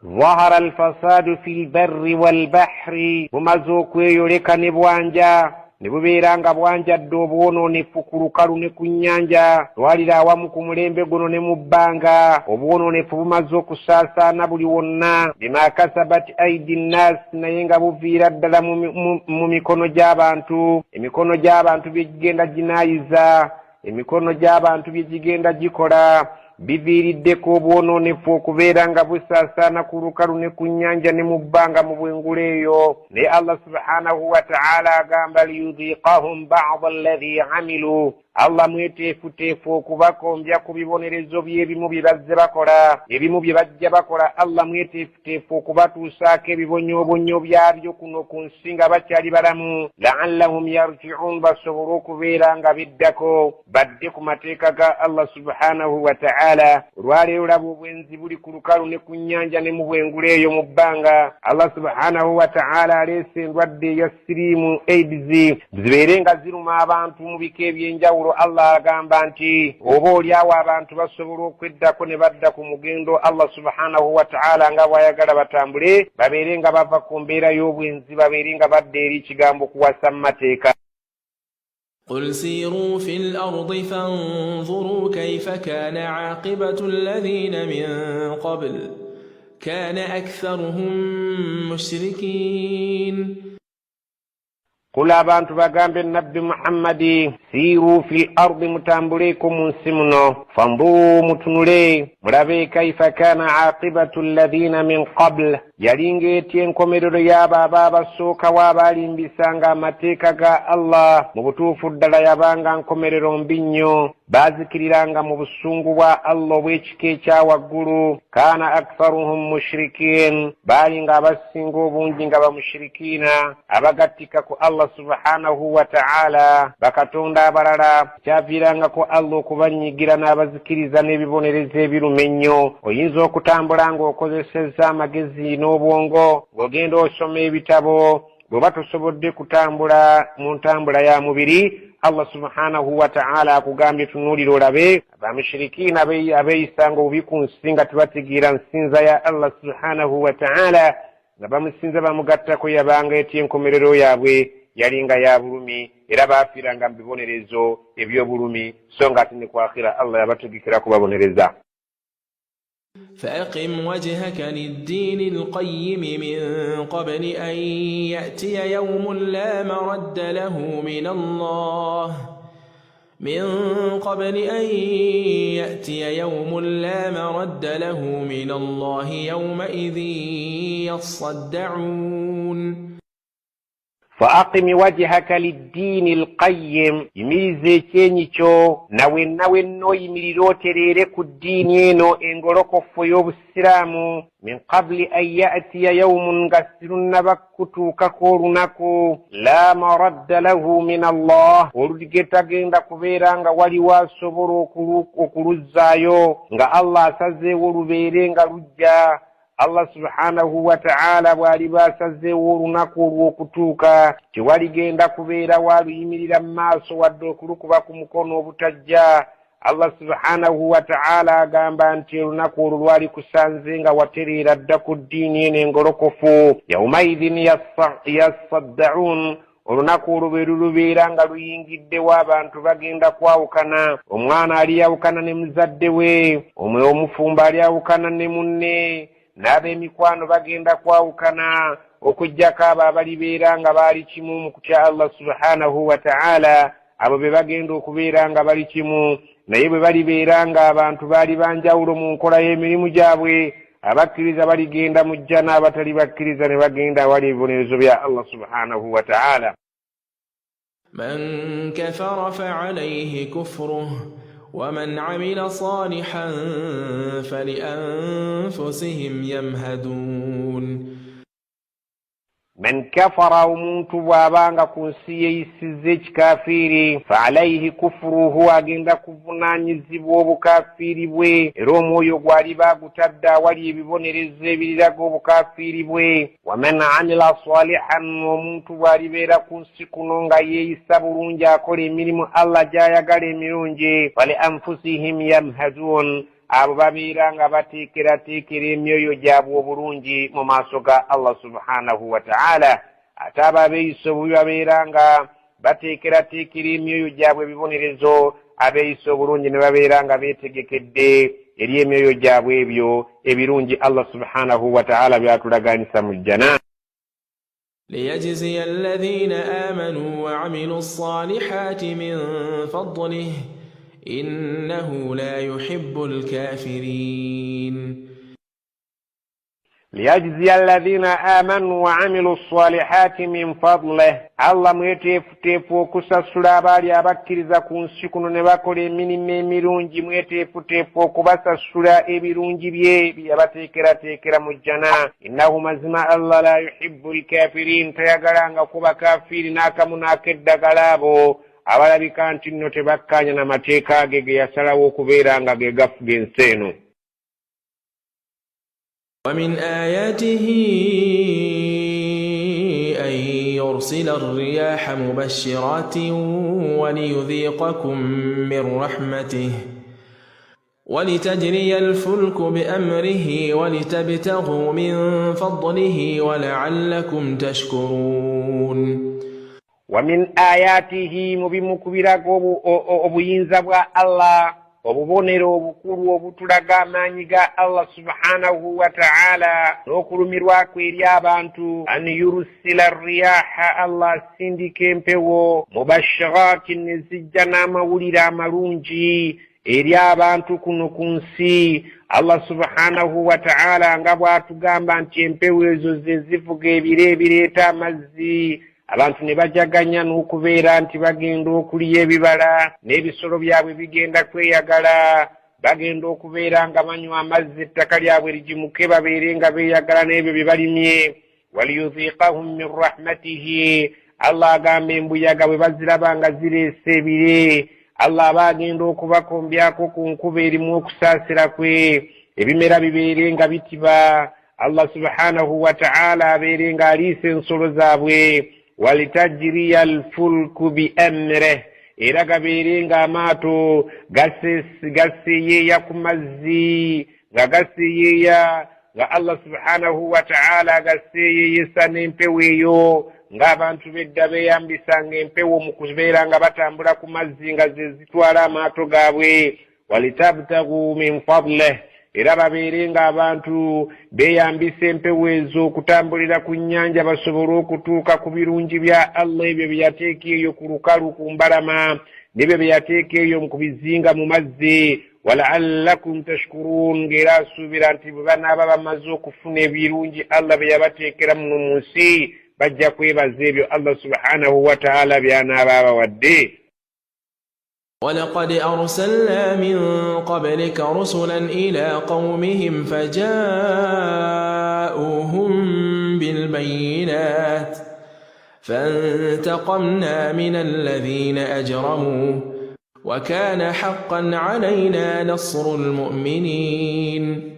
ظهر الفساد في البر والبحر بمزوكو يوليك نبوانجا nibubeera nga bwanjadde obwononefu ku lukalu ne ku nnyanja twalira awamu ku mulembe guno ne mu bbanga obwononefu bumaze okusaasaana buli wonna bima kasabat aidi nnas naye nga buviira ddala mu mikono gy'abantu emikono gy'abantu bye gigenda ginaayiza emikono gy'abantu bye gigenda gikola biviiriddeko obwononefu okubeera nga busaasaana ku lukalu ne ku nnyanja ne mu bbanga mu bwengula eyo naye Allah subhanahu wa ta'ala agamba liyudhiqahum ba'da alladhi amilu Allah mweteefuteefu okubakombya ku bibonerezo by'ebimu bye bazze bakola ebimu bye bajja bakola Allah mweteefuteefu okubatuusaako ebibonyoobonyo byabyo kuno ku nsi nga bakyali balamu la'allahum yarji'un basobole okubeera nga biddako badde ku mateeka ga Allah subhanahu wa ta'ala olwaleero laba obwenzi buli ku lukalu ne ku nnyanja ne mu bwengula eyo mu bbanga Allah subhanahu wa ta'ala aleese endwadde eya siriimu AIDS zibeere nga ziruma abantu mu bika ebyenjawulo Allah agamba nti oba olyawo abantu basobola okweddako ne badda ku mugendo Allah subhanahu wa ta'ala nga bw'ayagala batambule babeere nga bava ku mbeera y'obwenzi babeere nga badda eri ekigambo kuwasa mu mateeka. قل سيروا في الأرض فانظروا كيف كان عاقبة الذين من قبل كان أكثرهم مشركين. قل abantu bagambe nabbi Muhammadi siru fil ardi mutambuleeko mu nsi muno fanzuru mutunule mulabe kaifa kana aqibatu alladhina min qabl yalinga etya enkomerero y'abo abasookawo abaalimbisanga amateeka ga Allah mu butuufu ddala yabanga nkomerero mbi nnyo baazikiriranga mu busungu bwa Allah obw'ekika ekya waggulu kana aktharuhum mushrikiin baalinga abasinga obungi nga bamushirikiina abagattika ku Allah subhanahu wa ta'ala bakatonda abalala kyaviirangako Allah okubanyigira n'abazikiriza n'ebibonerezo ebirume ennyo oyinza okutambula ng'okozesezza amagezi n'obwongo ng'ogenda osoma ebitabo bw'oba tosobodde kutambula mu ntambula ya mubiri Allah subhanahu wa ta'ala akugambye tunuulira olabe abamushirikiina abeeyisanga obubi ku nsi nga tebategeera nsinza ya Allah subhanahu wa ta'ala nga bamusinza bamugattako yabanga etya enkomerero yaabwe yalinga ya bulumi era baafiiranga mu bibonerezo eby'obulumi so nga ate ne ku akhira Allah yabategekera kubabonereza. فأقم وجهك للدين القيم من قبل أن يأتي يوم لا مرد له من الله من قبل أن يأتي يوم لا مرد له من الله يومئذ يصدعون. فأقم وجهك للدين القيم يميزي كينيشو ناوين يميرو تريرك الدين ينو انغلوكو فيوب السلام من قبل أن يأتي يوم غسر نبكتو ككورنكو لا مرد له من الله ورجتا جندا كبيرانغا وليوا صبرو كروزايو nga Allah saze woruberenga rujja Allah subhanahu wa ta'ala bwali basazeewo olunaku olw'okutuuka tewaligenda kubeera waaluyimirira mu maaso wadde okulukuba ku mukono obutajja. Allah subhanahu wa ta'ala agamba nti olunaku olwo lwali kusanze nga watereera dda ku ddiini eno engolokofu yawmaidhin yassadda'un olunaku olwo bwe lubeera nga luyingiddewo abantu bagenda kwawukana omwana aliyawukana ne muzadde we omufumbo aliyawukana ne munne n'ab'emikwano bagenda kwawukana okuggyako abo abalibeera nga baali kimu mu kutya Allah subhanahu wa ta'ala abo be bagenda okubeera nga bali kimu naye bwe balibeera nga abantu baali banjawulo mu nkola y'emirimu gyabwe abakkiriza baligenda mu jjana abatali bakkiriza ne bagenda awali ebibonerezo bya Allah subhanahu wa ta'ala. من كفر فعليه كفره ومن عمل صالحا فلأنفسهم يمهدون. من كفر وmuntu bw'abanga ku nsi yeeyisizza ekikafiiri fa'alayhi kufruhu agenda kuvunaanyizibwa obukafiiri bwe era omwoyo gwali baagutadde awali ebibonerezo ebiriraga obukafiiri bwe. waman amila salihan omuntu bw'alibeera ku nsi kuno nga yeeyisa bulungi akola emirimu Allah gy'ayagala emirungi fali anfusihim yamhadun abo babeera nga bateekerateekera emyoyo gyabwe obulungi mu maaso ga Allah subhanahu wa ta'ala. ate abo abeeyisa obubi babeera nga bateekerateekera emyoyo gyabwe ebibonerezo abeeyisa obulungi ne babeera nga beetegekedde eri emyoyo gyabwe ebyo ebirungi Allah subhanahu wa ta'ala byatulaganisa mu jjana. ليجزي الذين آمنوا وعملوا الصالحات من فضله إنه لا يحب الكافرين. ليجزي الذين آمنوا وعملوا الصالحات من فضله الله mweteefuteefu okusasula abaali abakkiriza ku nsi kuno ne bakola emirimu emirungi mweteefuteefu okubasasula ebirungi bye byabateekerateekera mu jjana. innahu mazima Allah la yuhibbu alkafirin tayagalanga kuba kafiiri n'akamu n'akeddagala abo abalabika nti nno tebakkaanya n'amateeka ge ge yasalawo okubeera nga ge gafuga ensi eno. ومن آياته أن يرسل الرياح مبشرات وليذيقكم من رحمته ولتجري الفلك بأمره ولتبتغوا من فضله ولعلكم تشكرون. ومن آياته مبمكبرك obuyinza bwa Allah obubonero obukulu obutulaga amaanyi ga Allah subhanahu wa ta'ala n'okulumirwa kwe eri abantu an yursila riyaha Allah asindika empewo mubashiratin nezijja n'amawulire amalungi eri abantu kuno ku nsi. Allah subhanahu wa ta'ala nga bw'atugamba nti empewo ezo ze zivuga ebire ebireeta amazzi abantu ne bajaganya n'okubeera nti bagenda okuliya ebibala n'ebisolo byabwe bigenda kweyagala bagenda okubeera nga banywa amazzi ettaka lyabwe ligimuke babeere nga beeyagala n'ebyo bye balimye. waliyuziqahum min rahmatihi Allah agamba embuyaga bwe baziraba nga zireese ebire Allah aba agenda okubakombyako ku nkuba erimu okusaasira kwe ebimera bibeere nga bitiba Allah subhanahu wa ta'ala abeere nga aliisa ensolo zaabwe. walitajriya alfulku biamrih era gabeere nga amaato gaseeyeeya ku mazzi nga gaseeyeeya nga Allah subhanahu wa ta'ala gaseeyeeyesa n'empewo eyo ng'abantu bedda beeyambisanga empewo mu kubeera nga batambula ku mazzi nga ze zitwala amaato gaabwe. walitabtagu min fadlih era babeere ng'abantu beeyambisa empewo ezo okutambulira ku nnyanja basobole okutuuka ku birungi bya Allah ebyo bye yateeka eyo ku lukalu ku mbalama n'ebyo bye yateeka eyo ku bizinga mu mazzi. wala'allakum tashkurun ng'era asuubira nti bwe banaaba bamaze okufuna ebirungi Allah bye yabateekera muno mu nsi bajja kwebaza ebyo Allah subhanahu wa ta'ala by'anaaba abawadde. ولقد أرسلنا من قبلك رسلا إلى قومهم فجاءوهم بالبينات فانتقمنا من الذين أجرموا وكان حقا علينا نصر المؤمنين.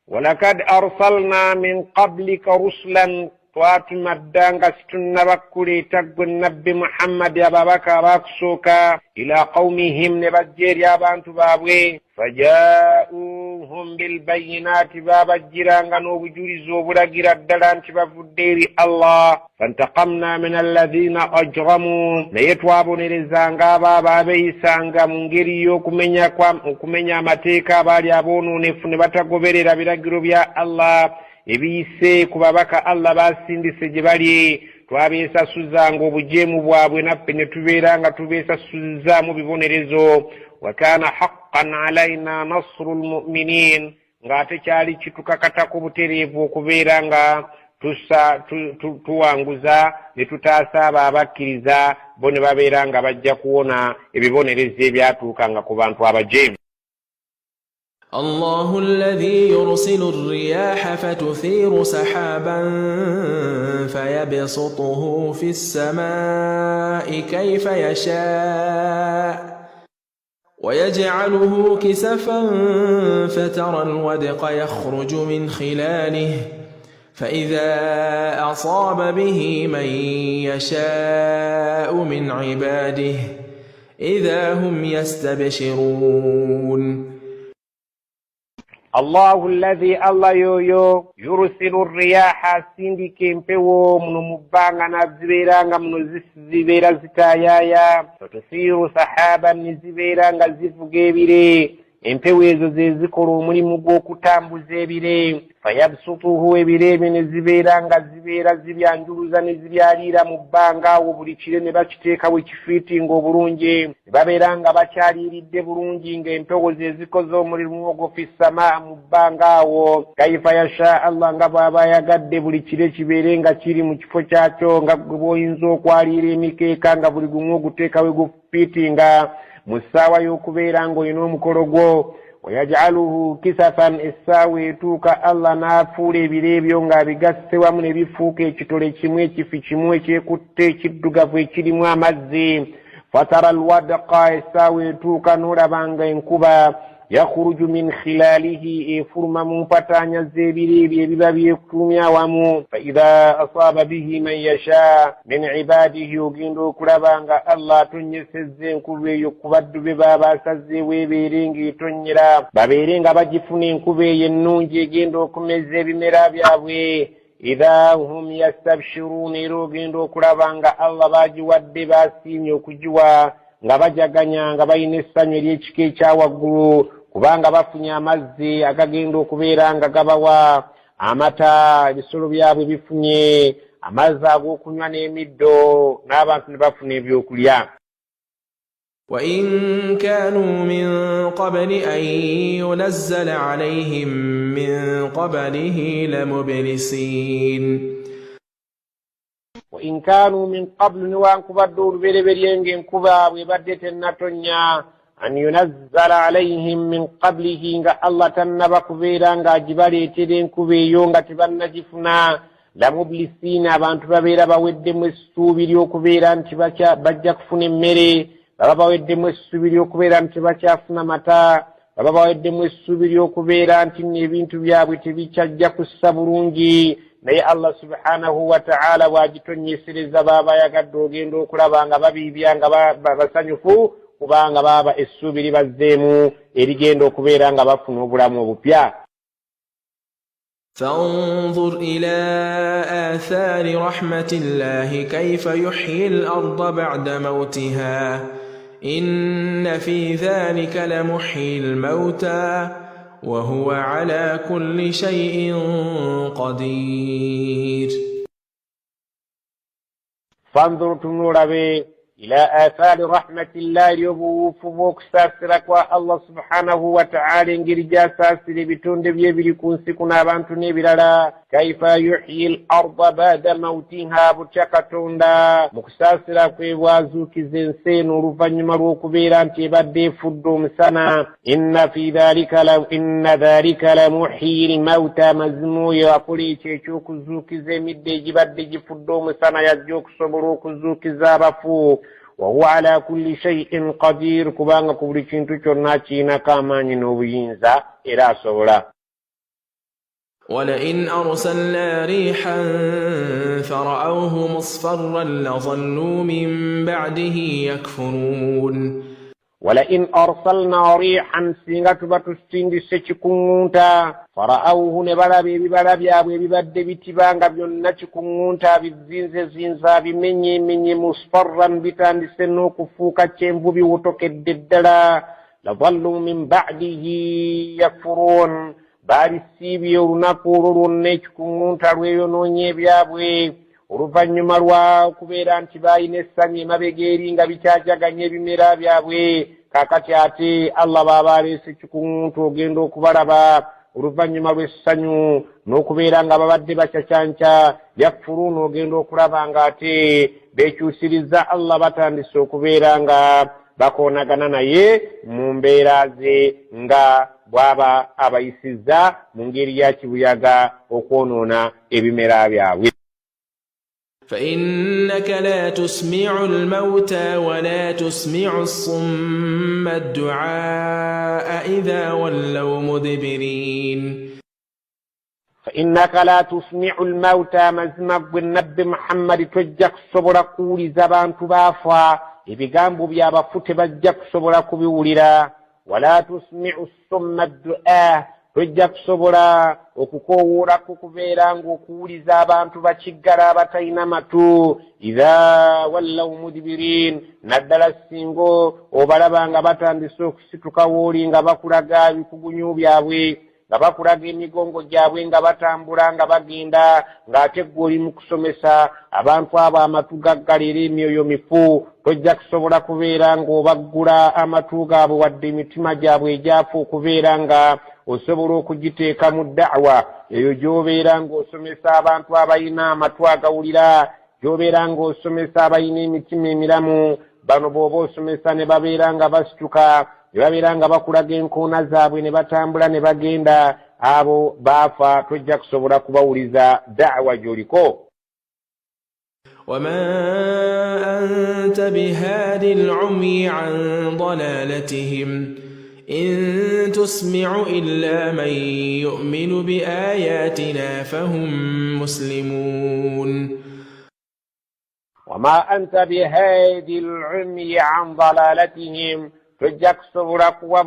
ولقد أرسلنا من قبلك رسلا twatumaddanga situnnabakuleeta gwe nabbi Muhammad ababaka abaakusooka ila qawmihim ne bajja eri abantu baabwe fajaa'uuhum bilbayinaati baabajjiranga n'obujulizi obulagira ddala nti bavudde eri Allah fantaqamna min alladhina ajramu naye twabonerezanga abo abeeyisanga mu ngeri y'okumenya amateeka abaali aboononefu ne batagoberera biragiro bya Allah ebiyise ku babaka Allah basindise gye bali twabeesasuzanga obujeemu bwabwe naffe ne tubeera nga tubeesasuzaamu bibonerezo wa kaana haqqan alaina nasru lmuminin ng'ate kyali kitukakatako butereevu okubeera nga tuwanguza ne tutaasa abo abakkiriza bo ne babeera nga bajja kuwona ebibonerezo ebyatuukanga ku bantu abajeemu. الله الذي يرسل الرياح فتثير سحابا فيبسطه في السماء كيف يشاء ويجعله كسفا فترى الودق يخرج من خلاله فإذا أصاب به من يشاء من عباده إذا هم يستبشرون. الله الذي الله يويو يرسل الرياح سندك امبيو منو مبانغا نزبيرانغا منو زبيرا زتايايا فتثير سحابا نزبيرانغا زفقيبيري empewo ezo ze zikola omulimu gw'okutambuza ebire fayabsutuhu ebire ebyo ne zibeera nga zibyanjuluza ne zibyaliira mu bbanga awo buli kire ne bakiteekawo ekifiitinga obulungi ne babeera nga bakyaliiridde bulungi ng'empewo ze zikoze omulimu ogwo fi samaa mu bbanga awo kaifa yasha Allah nga bw'aba ayagadde buli kire kibeere nga kiri mu kifo kyakyo nga gwe bw'oyinza okwaliira emikeeka nga buli gumu oguteekawo gufiitinga mu ssaawa y'okubeera ng'olina omukolo gwo wayaj'aluhu kisafan essaawa etuuka Allah n'afuula ebire ebyo ng'abigasse wamu ne bifuuka ekitole kimu ekifi kimu ekyekutte ekiddugavu ekirimu amazzi fatara alwadqa essaawa etuuka n'olabanga enkuba yakhruju min khilalihi efuluma mu mpataanya z'ebire ebyo ebiba byekutumya awamu faidha asaaba bihi man yasha min ibadihi ogenda okulaba nga Allah atonyesezza enkuba eyo ku baddu be baba asazeewo ebeere ng'etonyera babeere nga bagifuna enkuba eyo ennungi egenda okumeza ebimera byabwe idha hum yastabshirun era ogenda okulaba nga Allah bagiwadde basiimye okugiwa nga bajaganya nga balina essanyu ery'ekika ekya waggulu kubanga bafunye amazzi agagenda okubeera nga gabawa amata ebisolo byabwe bifunye amazzi ag'okunywa n'emiddo n'abantu ne bafuna ebyokulya. وإن كانوا من قبل أن ينزل عليهم من قبله لمبلسين. وإن كانوا من قبل نوان كبدور بريبرينج كبا وبدت النتنيا أن ينزل عليهم من قبله إن الله تنبك بيرانغا جبالي تدين كبي يونغا تبان نجفنا لمبلسين أبان تبابيرا باودم السوبيريو كبيران تباكا بجاك فنمري baba baweddemu essuubi ly'okubeera nti bakyafuna mata baba baweddemu essuubi ly'okubeera nti ebintu byabwe tebikyajja kussa bulungi naye Allah subhanahu wa ta'ala bw'agitonyesereza baba yagadde ogenda okulaba nga babiibya nga basanyufu kubanga baba essuubi libazzeemu erigenda okubeera nga bafuna obulamu obupya. فانظر إلى آثار رحمة الله كيف يحيي الأرض بعد موتها إن في ذلك لمحيي الموتى وهو على كل شيء قدير. فانظر تنوربي إلى آثار رحمة الله يبوفوك ساسرك الله سبحانه وتعالى انجرجا ساسر بتون دبيه بلكون سكنا بانتوني بلالا كيف يحيي الأرض بعد موتها بتشكتون دا مكساسرك وازوك زنسين ورفن مروك بيران تبدي فدوم سنة إن ذلك لمحيي الموتى مزمو يقولي تشوك زوك زمد جبد فدوم سنة يزوك صبروك زوك زابفو وهو على كل شيء قدير كبانغ كبري چنتو چرنا چينا كاماني نوبينزا إلى صورة. ولئن أرسلنا ريحا فرأوه مصفرا لظلوا من بعده يكفرون. ولئن أرسلنا ريحا سيغتبة السند سيكونتا فرأوه نبالا بيبالا بيابي بيباد بيتبانغا بيونا تكونتا بالزنزة بمني مصفرا بيتان سنو كفوكا تشمبو بيوتوك الددلا لظلوا من بعده يكفرون باري السيبي ورناكورون نيكونتا ويونوني بيابي oluvannyuma lwa kubeera nti baayina essanyu emabega eri nga bikyajaganya ebimera byabwe kaakati ate Allah baaba aleese ekikuntu ogenda okubalaba oluvannyuma lw'essanyu n'okubeera nga babadde bacacanca yakfuruun ogenda okulaba nga ate beekyusiriza Allah batandise okubeera nga bakoonagana naye mu mbeera ze nga bw'aba abayisizza mu ngeri ya kibuyaga okwonoona ebimera byabwe. فإنك لا تسمع الموتى ولا تسمع الصم الدعاء إذا ولوا مدبرين. فإنك لا تسمع الموتى مزمق بالنبي محمد تجك صبر قولي زبان تبافا ibigambo by'abafu bajja kusobola kubiwulira wala tusmi'u summa ad-du'a tujja kusobola okukoowolako kubeera ng'okuwuliza abantu bakiggala abatalina matu idha wallaw mudbirin naddala singo obalaba nga batandise okusituka wooli nga bakulaga ebikugunyu byabwe nga bakulaga emigongo gyabwe nga batambula nga bagenda ng'ate ggwe oli mu kusomesa abantu abo amatu gaggalira emyoyo mifu tojja kusobola kubeera ng'obaggula amatu gaabwe wadde emitima gyabwe egyafa okubeera nga osobola okugiteeka mu da'wa eyo gy'obeera ng'osomesa abantu abalina amatu agawulira gy'obeera ng'osomesa abalina emitima emiramu bano bw'oba osomesa ne babeera nga basituka ne babeera nga bakulaga enkoona zaabwe ne batambula ne bagenda abo baafa tojja kusobola kubawuliza da'wa gy'oliko. وما أنت بهاد العمي عن ضلالتهم إن تسمع إلا من يؤمن بآياتنا فهم مسلمون. وما أنت بهاد العمي عن ضلالتهم tojja kusobola kuwa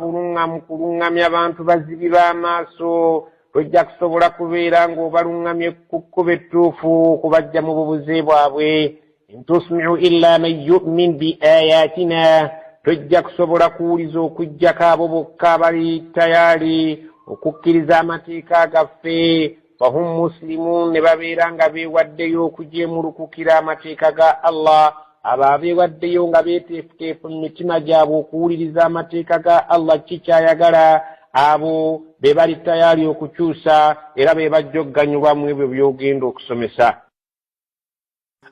bulungamya abantu bazibiba amaaso tojja kusobola kubeera ng'obalungamye ku kkubo ettuufu kubajja mu bubuze bwabwe intusmi'u illa man yu'min bi ayatina tojja kusobola kuwuliza okujjako abo bokka abali tayali okukkiriza amateeka gaffe fahum muslimun ne babeera nga beewaddeyo okujeemulukukira amateeka ga Allah abo abeewaddeyo nga beeteefuteefu mu mitima gyabwe okuwuliriza amateeka ga Allah kikyayagala abo be bali tayali okukyusa era be bajja okuganyulwa mu ebyo by'ogenda okusomesa.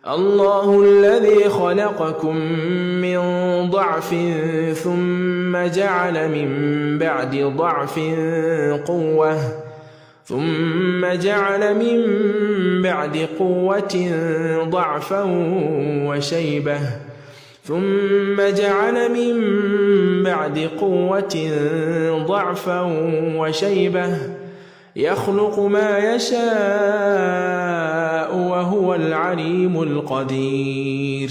الله الذي خلقكم من ضعف ثم جعل من بعد ضعف قوة ثم جعل من بعد قوة ضعفا وشيبة ثم جعل من بعد قوة ضعفا وشيبة يخلق ما يشاء وهو العليم القدير.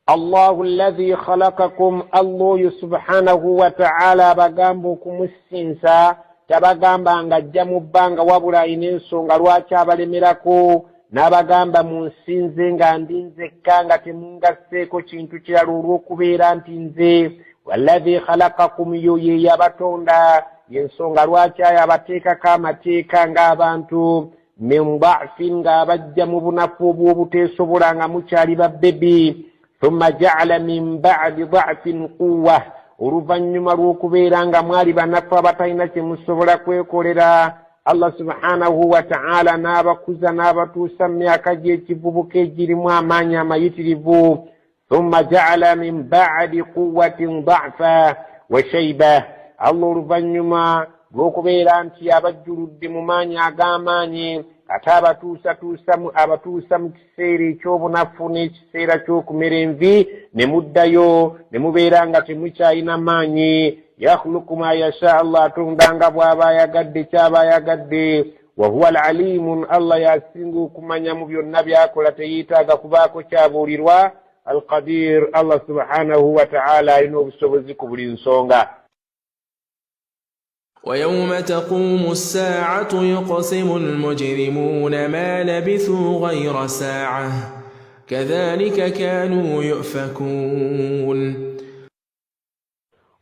الله الذي خلقكم الله سبحانه وتعالى bagambukum sinsa tabagamba nga ajja mu bbanga wabula ayina ensonga lwaki abalemerako n'abagamba munsinze nga ndinzekka nga temungasseeko kintu kirala olw'okubeera nti nze walladhi khalaqakum yo ye yabatonda yensonga lwaki ayo abateekako amateeka ng'abantu min da'fin ng'abajja mu bunafu obw'obuteesobola nga mukyali babbebi thumma ja'ala min ba'di da'fin quwwa oluvannyuma lw'okubeera nga mwali banafu abatalina kye musobola kwekolera Allah subhanahu wa ta'ala n'abakuza n'abatuusa mu myaka gy'ekivubuka egirimu amaanyi amayitirivu thumma ja'ala min ba'di quwwatin da'fa wa shayba Allah oluvannyuma lw'okubeera nti abajjuludde mu maanyi ag'amaanyi ate abatuusa mu kiseera ekyobunafu n'ekiseera ky'okumera envi ne muddayo ne mubeera nga temukyalina maanyi yakhluqu ma yasha Allah atonda nga bw'aba ayagadde ky'aba ayagadde wa huwa al-alimun Allah yasinga okumanya mu byonna by'akola teyeetaaga kubaako kyabuulirwa al-qadir Allah subhanahu wa ta'ala alina obusobozi ku buli nsonga. ويوم تقوم الساعة يقسم المجرمون ما لبثوا غير ساعة كذلك كانوا يؤفكون.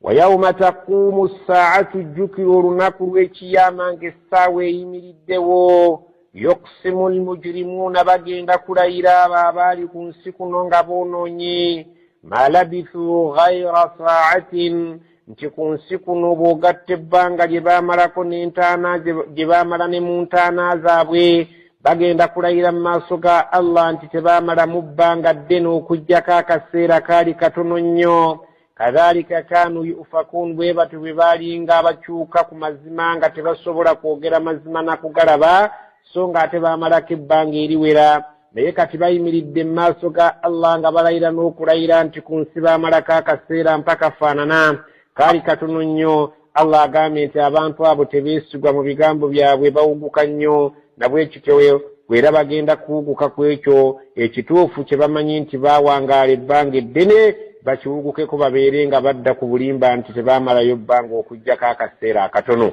ويوم تقوم الساعة جكر نكر وكياما كساوي يمردو yuqsimu almujrimuna bagenda kulayira abo abaali ku nsi kuno nga bonoonye ma labithu ghayra sa'atin nti ku nsi kuno bw'ogatta ebbanga lye baamalako n'entaana gye baamala ne mu ntaana zaabwe bagenda kulayira mu maaso ga Allah nti tebaamala mu bbanga ddene okuggyako akaseera kaali katono nnyo kadhalika kaanu yufakuun bwe batyo bwe baalinga abakyuka ku mazima nga tebasobola kwogera mazima na kugalaba so nga ate baamalako ebbanga eriwera naye kati bayimiridde mu maaso ga Allah nga balayira n'okulayira nti ku nsi baamalako akaseera mpaka faanana kaali katono nnyo. Allah agambye nti abantu abo tebeesigwa mu bigambo byabwe bawuguka nnyo na bwekityo bwera bagenda kuwuguka ku ekyo ekituufu kye bamanyi nti baawangaala ebbanga eddene bakiwugukeko babeere nga badda ku bulimba nti tebaamalayo bbanga okuggyako akaseera akatono.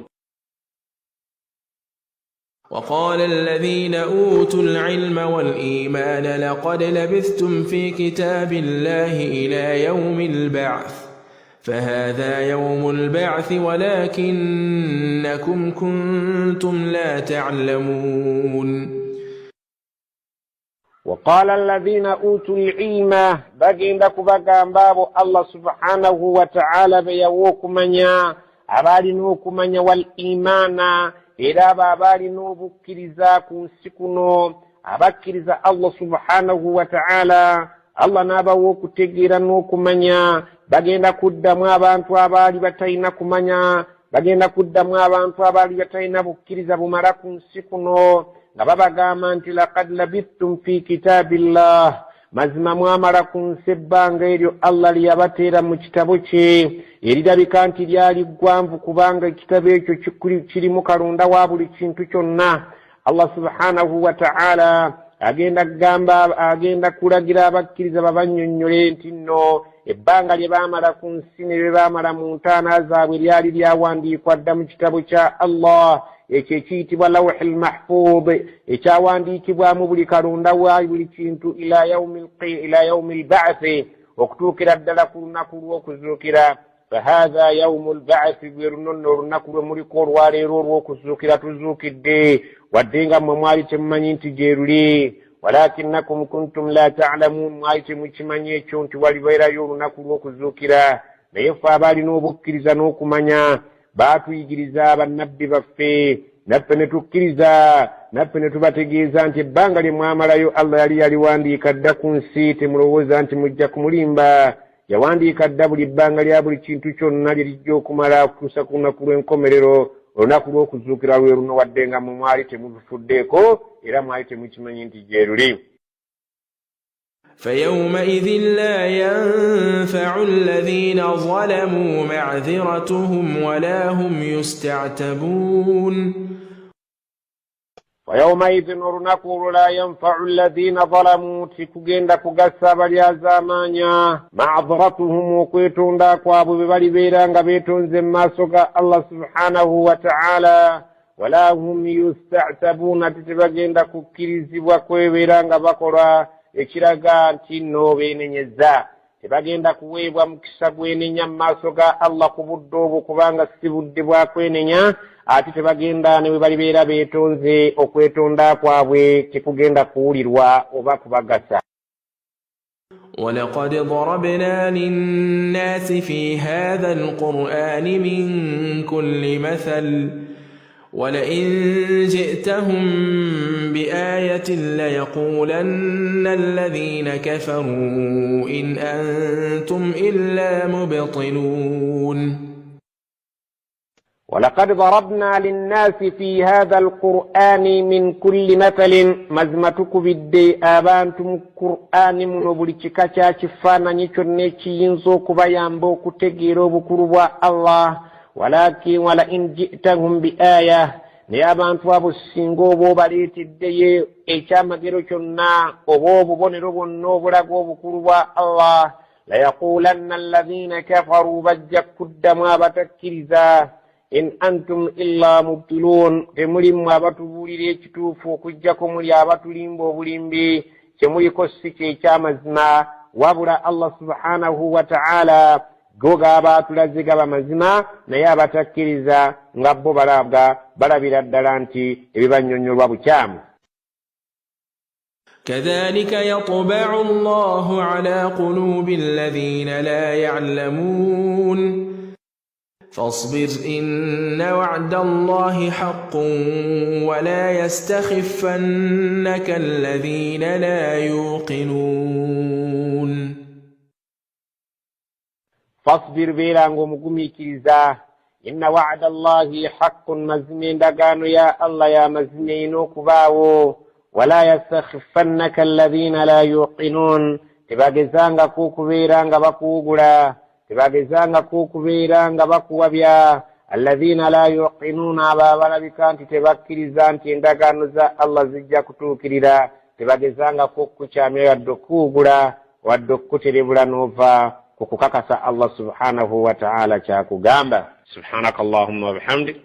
وقال الذين أوتوا العلم والإيمان لقد لبثتم في كتاب الله إلى يوم البعث فهذا يوم البعث ولكنكم كنتم لا تعلمون. وقال الذين أوتوا العلم بغيندك بغامبابو الله سبحانه وتعالى بيوكمنيا أبالنوكمنيا والإيمان إذا بابالنوبكرزا كنسكنو أبكرزا الله سبحانه وتعالى الله نابوكتجيرا نوكمنيا bagenda kuddamu abantu abaali batalina kumanya bagenda kuddamu abantu abaali batalina bukkiriza bumala ku nsi kuno nga babagamba nti laqad labithtum fi kitaabillah mazima mwamala ku nsi ebbanga eryo Allah lyabateera mu kitabo kye erirabika nti lyali ggwanvu kubanga ekitabo ekyo kirimu kalonda wa buli kintu kyonna. Allah subhanahu wa ta'ala agenda kulagira abakkiriza babannyonnyole nti nno ebbanga lye baamala ku nsi ne bye baamala mu ntaana zaabwe lyali lyawandiikwa dda mu kitabo kya Allah ekyo ekiyitibwa lawhil mahfuz ekyawandiikibwamu buli kalonda wa buli kintu ila yaumi lba'thi okutuukira ddala ku lunaku lw'okuzuukira. Fahadha yaumu lba'thi bwe luno nno olunaku lwe muliko olwaleero olw'okuzuukira tuzuukidde wadde nga mmwe mwali temumanyi nti gye luli walakinnakum kuntum la ta'lamun mwali temukimanyi ekyo nti walibeerayo olunaku lw'okuzuukira. Naye ffe abaalina obukkiriza n'okumanya baatuyigiriza bannabbi baffe naffe ne tukkiriza naffe ne tubategeeza nti ebbanga lye mwamalayo Allah yali yaliwandiika dda ku nsi temulowooza nti mujja kumulimba. Yawandiika dda buli bbanga lya buli kintu kyonna lye lijja okumala okutuusa ku lunaku lw'enkomerero olunaku lw'okuzuukira lwe luno wadde nga mmwe mwali temubifuddeeko era mwali temukimanyi nti gye luli. فيومئذ لا ينفع الذين ظلموا معذرتهم ولا هم يستعتبون. ويومئذ olunaku la yanfa'u alladhina zalamu tikugenda kugassa balyazaamanya ma'dharatuhum okwetonda kwabwe bwe balibeera nga beetonze mu maaso ga Allah subhanahu wa ta'ala wala hum yusta'tabuna titibagenda kukkirizibwa kwebeera nga bakola ekiraga nti nno beenenyeza tebagenda kuweebwa mukisa gwenenya mu maaso ga Allah ku budde obwo kubanga si budde bwa kwenenya ate tebagenda ne bwe balibeera beetonze okwetonda kwabwe tekugenda kuwulirwa oba kubagasa. ولقد ضربنا للناس في هذا القرآن من كل مثل ولئن جئتهم بآية ليقولن الذين كفروا إن أنتم إلا مبطلون. ولقد ضربنا للناس في هذا القرآن من كل مثل مزمتك بالدي آبانتم القرآن من بلتك كفانا نيشن ينزو كبيانبو كتغيرو بكروا الله ولئن جئتهم بآية نيابانتوا بسنغو بوباليت الدي إيشام جيروشنا وبوبو بونيرو بنوبرا بكروا الله ليقولن الذين كفروا بجك الدما بتكرزا in antum illa mubtilun temulimu abatubuulira ekituufu okuggyako muli abatulimba obulimbi kyemuliko si ky'ekyamazima wabula Allah subhanahu wa ta'ala go gaba atulaze gaba mazima naye abatakkiriza nga bo balabira ddala nti ebibannyonnyolwa bukyamu. كذلك يطبع الله على قلوب الذين لا يعلمون فاصبر إن وعد الله حق ولا يستخفنك الذين لا يوقنون فاصبر بيرانغو مقومي كيزا إن وعد الله حق مزمين دقانو يا الله يا مزمينو كباو ولا يستخفنك الذين لا يوقنون تباقزانغا كوكو بيرانغا بكوغلا تباقزانغا كوكو بيرانغا بكوابيا الذين لا يوقنون أبابنا بكانت تباكريزان تندقانو زا الله زجا كتوكريرا تباقزانغا كوكو شامي ودكوغلا ودكو تريبلا نوفا كوكو كاكسا الله سبحانه وتعالى شاكو غامبا سبحانك اللهم وبحمدك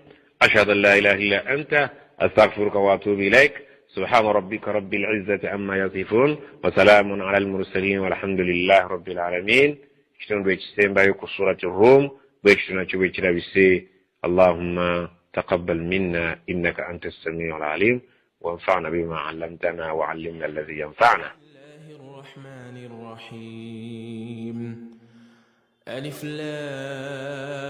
أشهد أن لا إله إلا أنت أستغفرك وأتوب إليك سبحان ربك رب العزة عما يصفون وسلام على المرسلين والحمد لله رب العالمين. اشتون بيجسين بايكو سورة الروم بيجتنا بيجنا بسي اللهم تقبل منا إنك أنت السميع العليم وانفعنا بما علمتنا وعلمنا الذي ينفعنا. الله الرحمن الرحيم ألف لام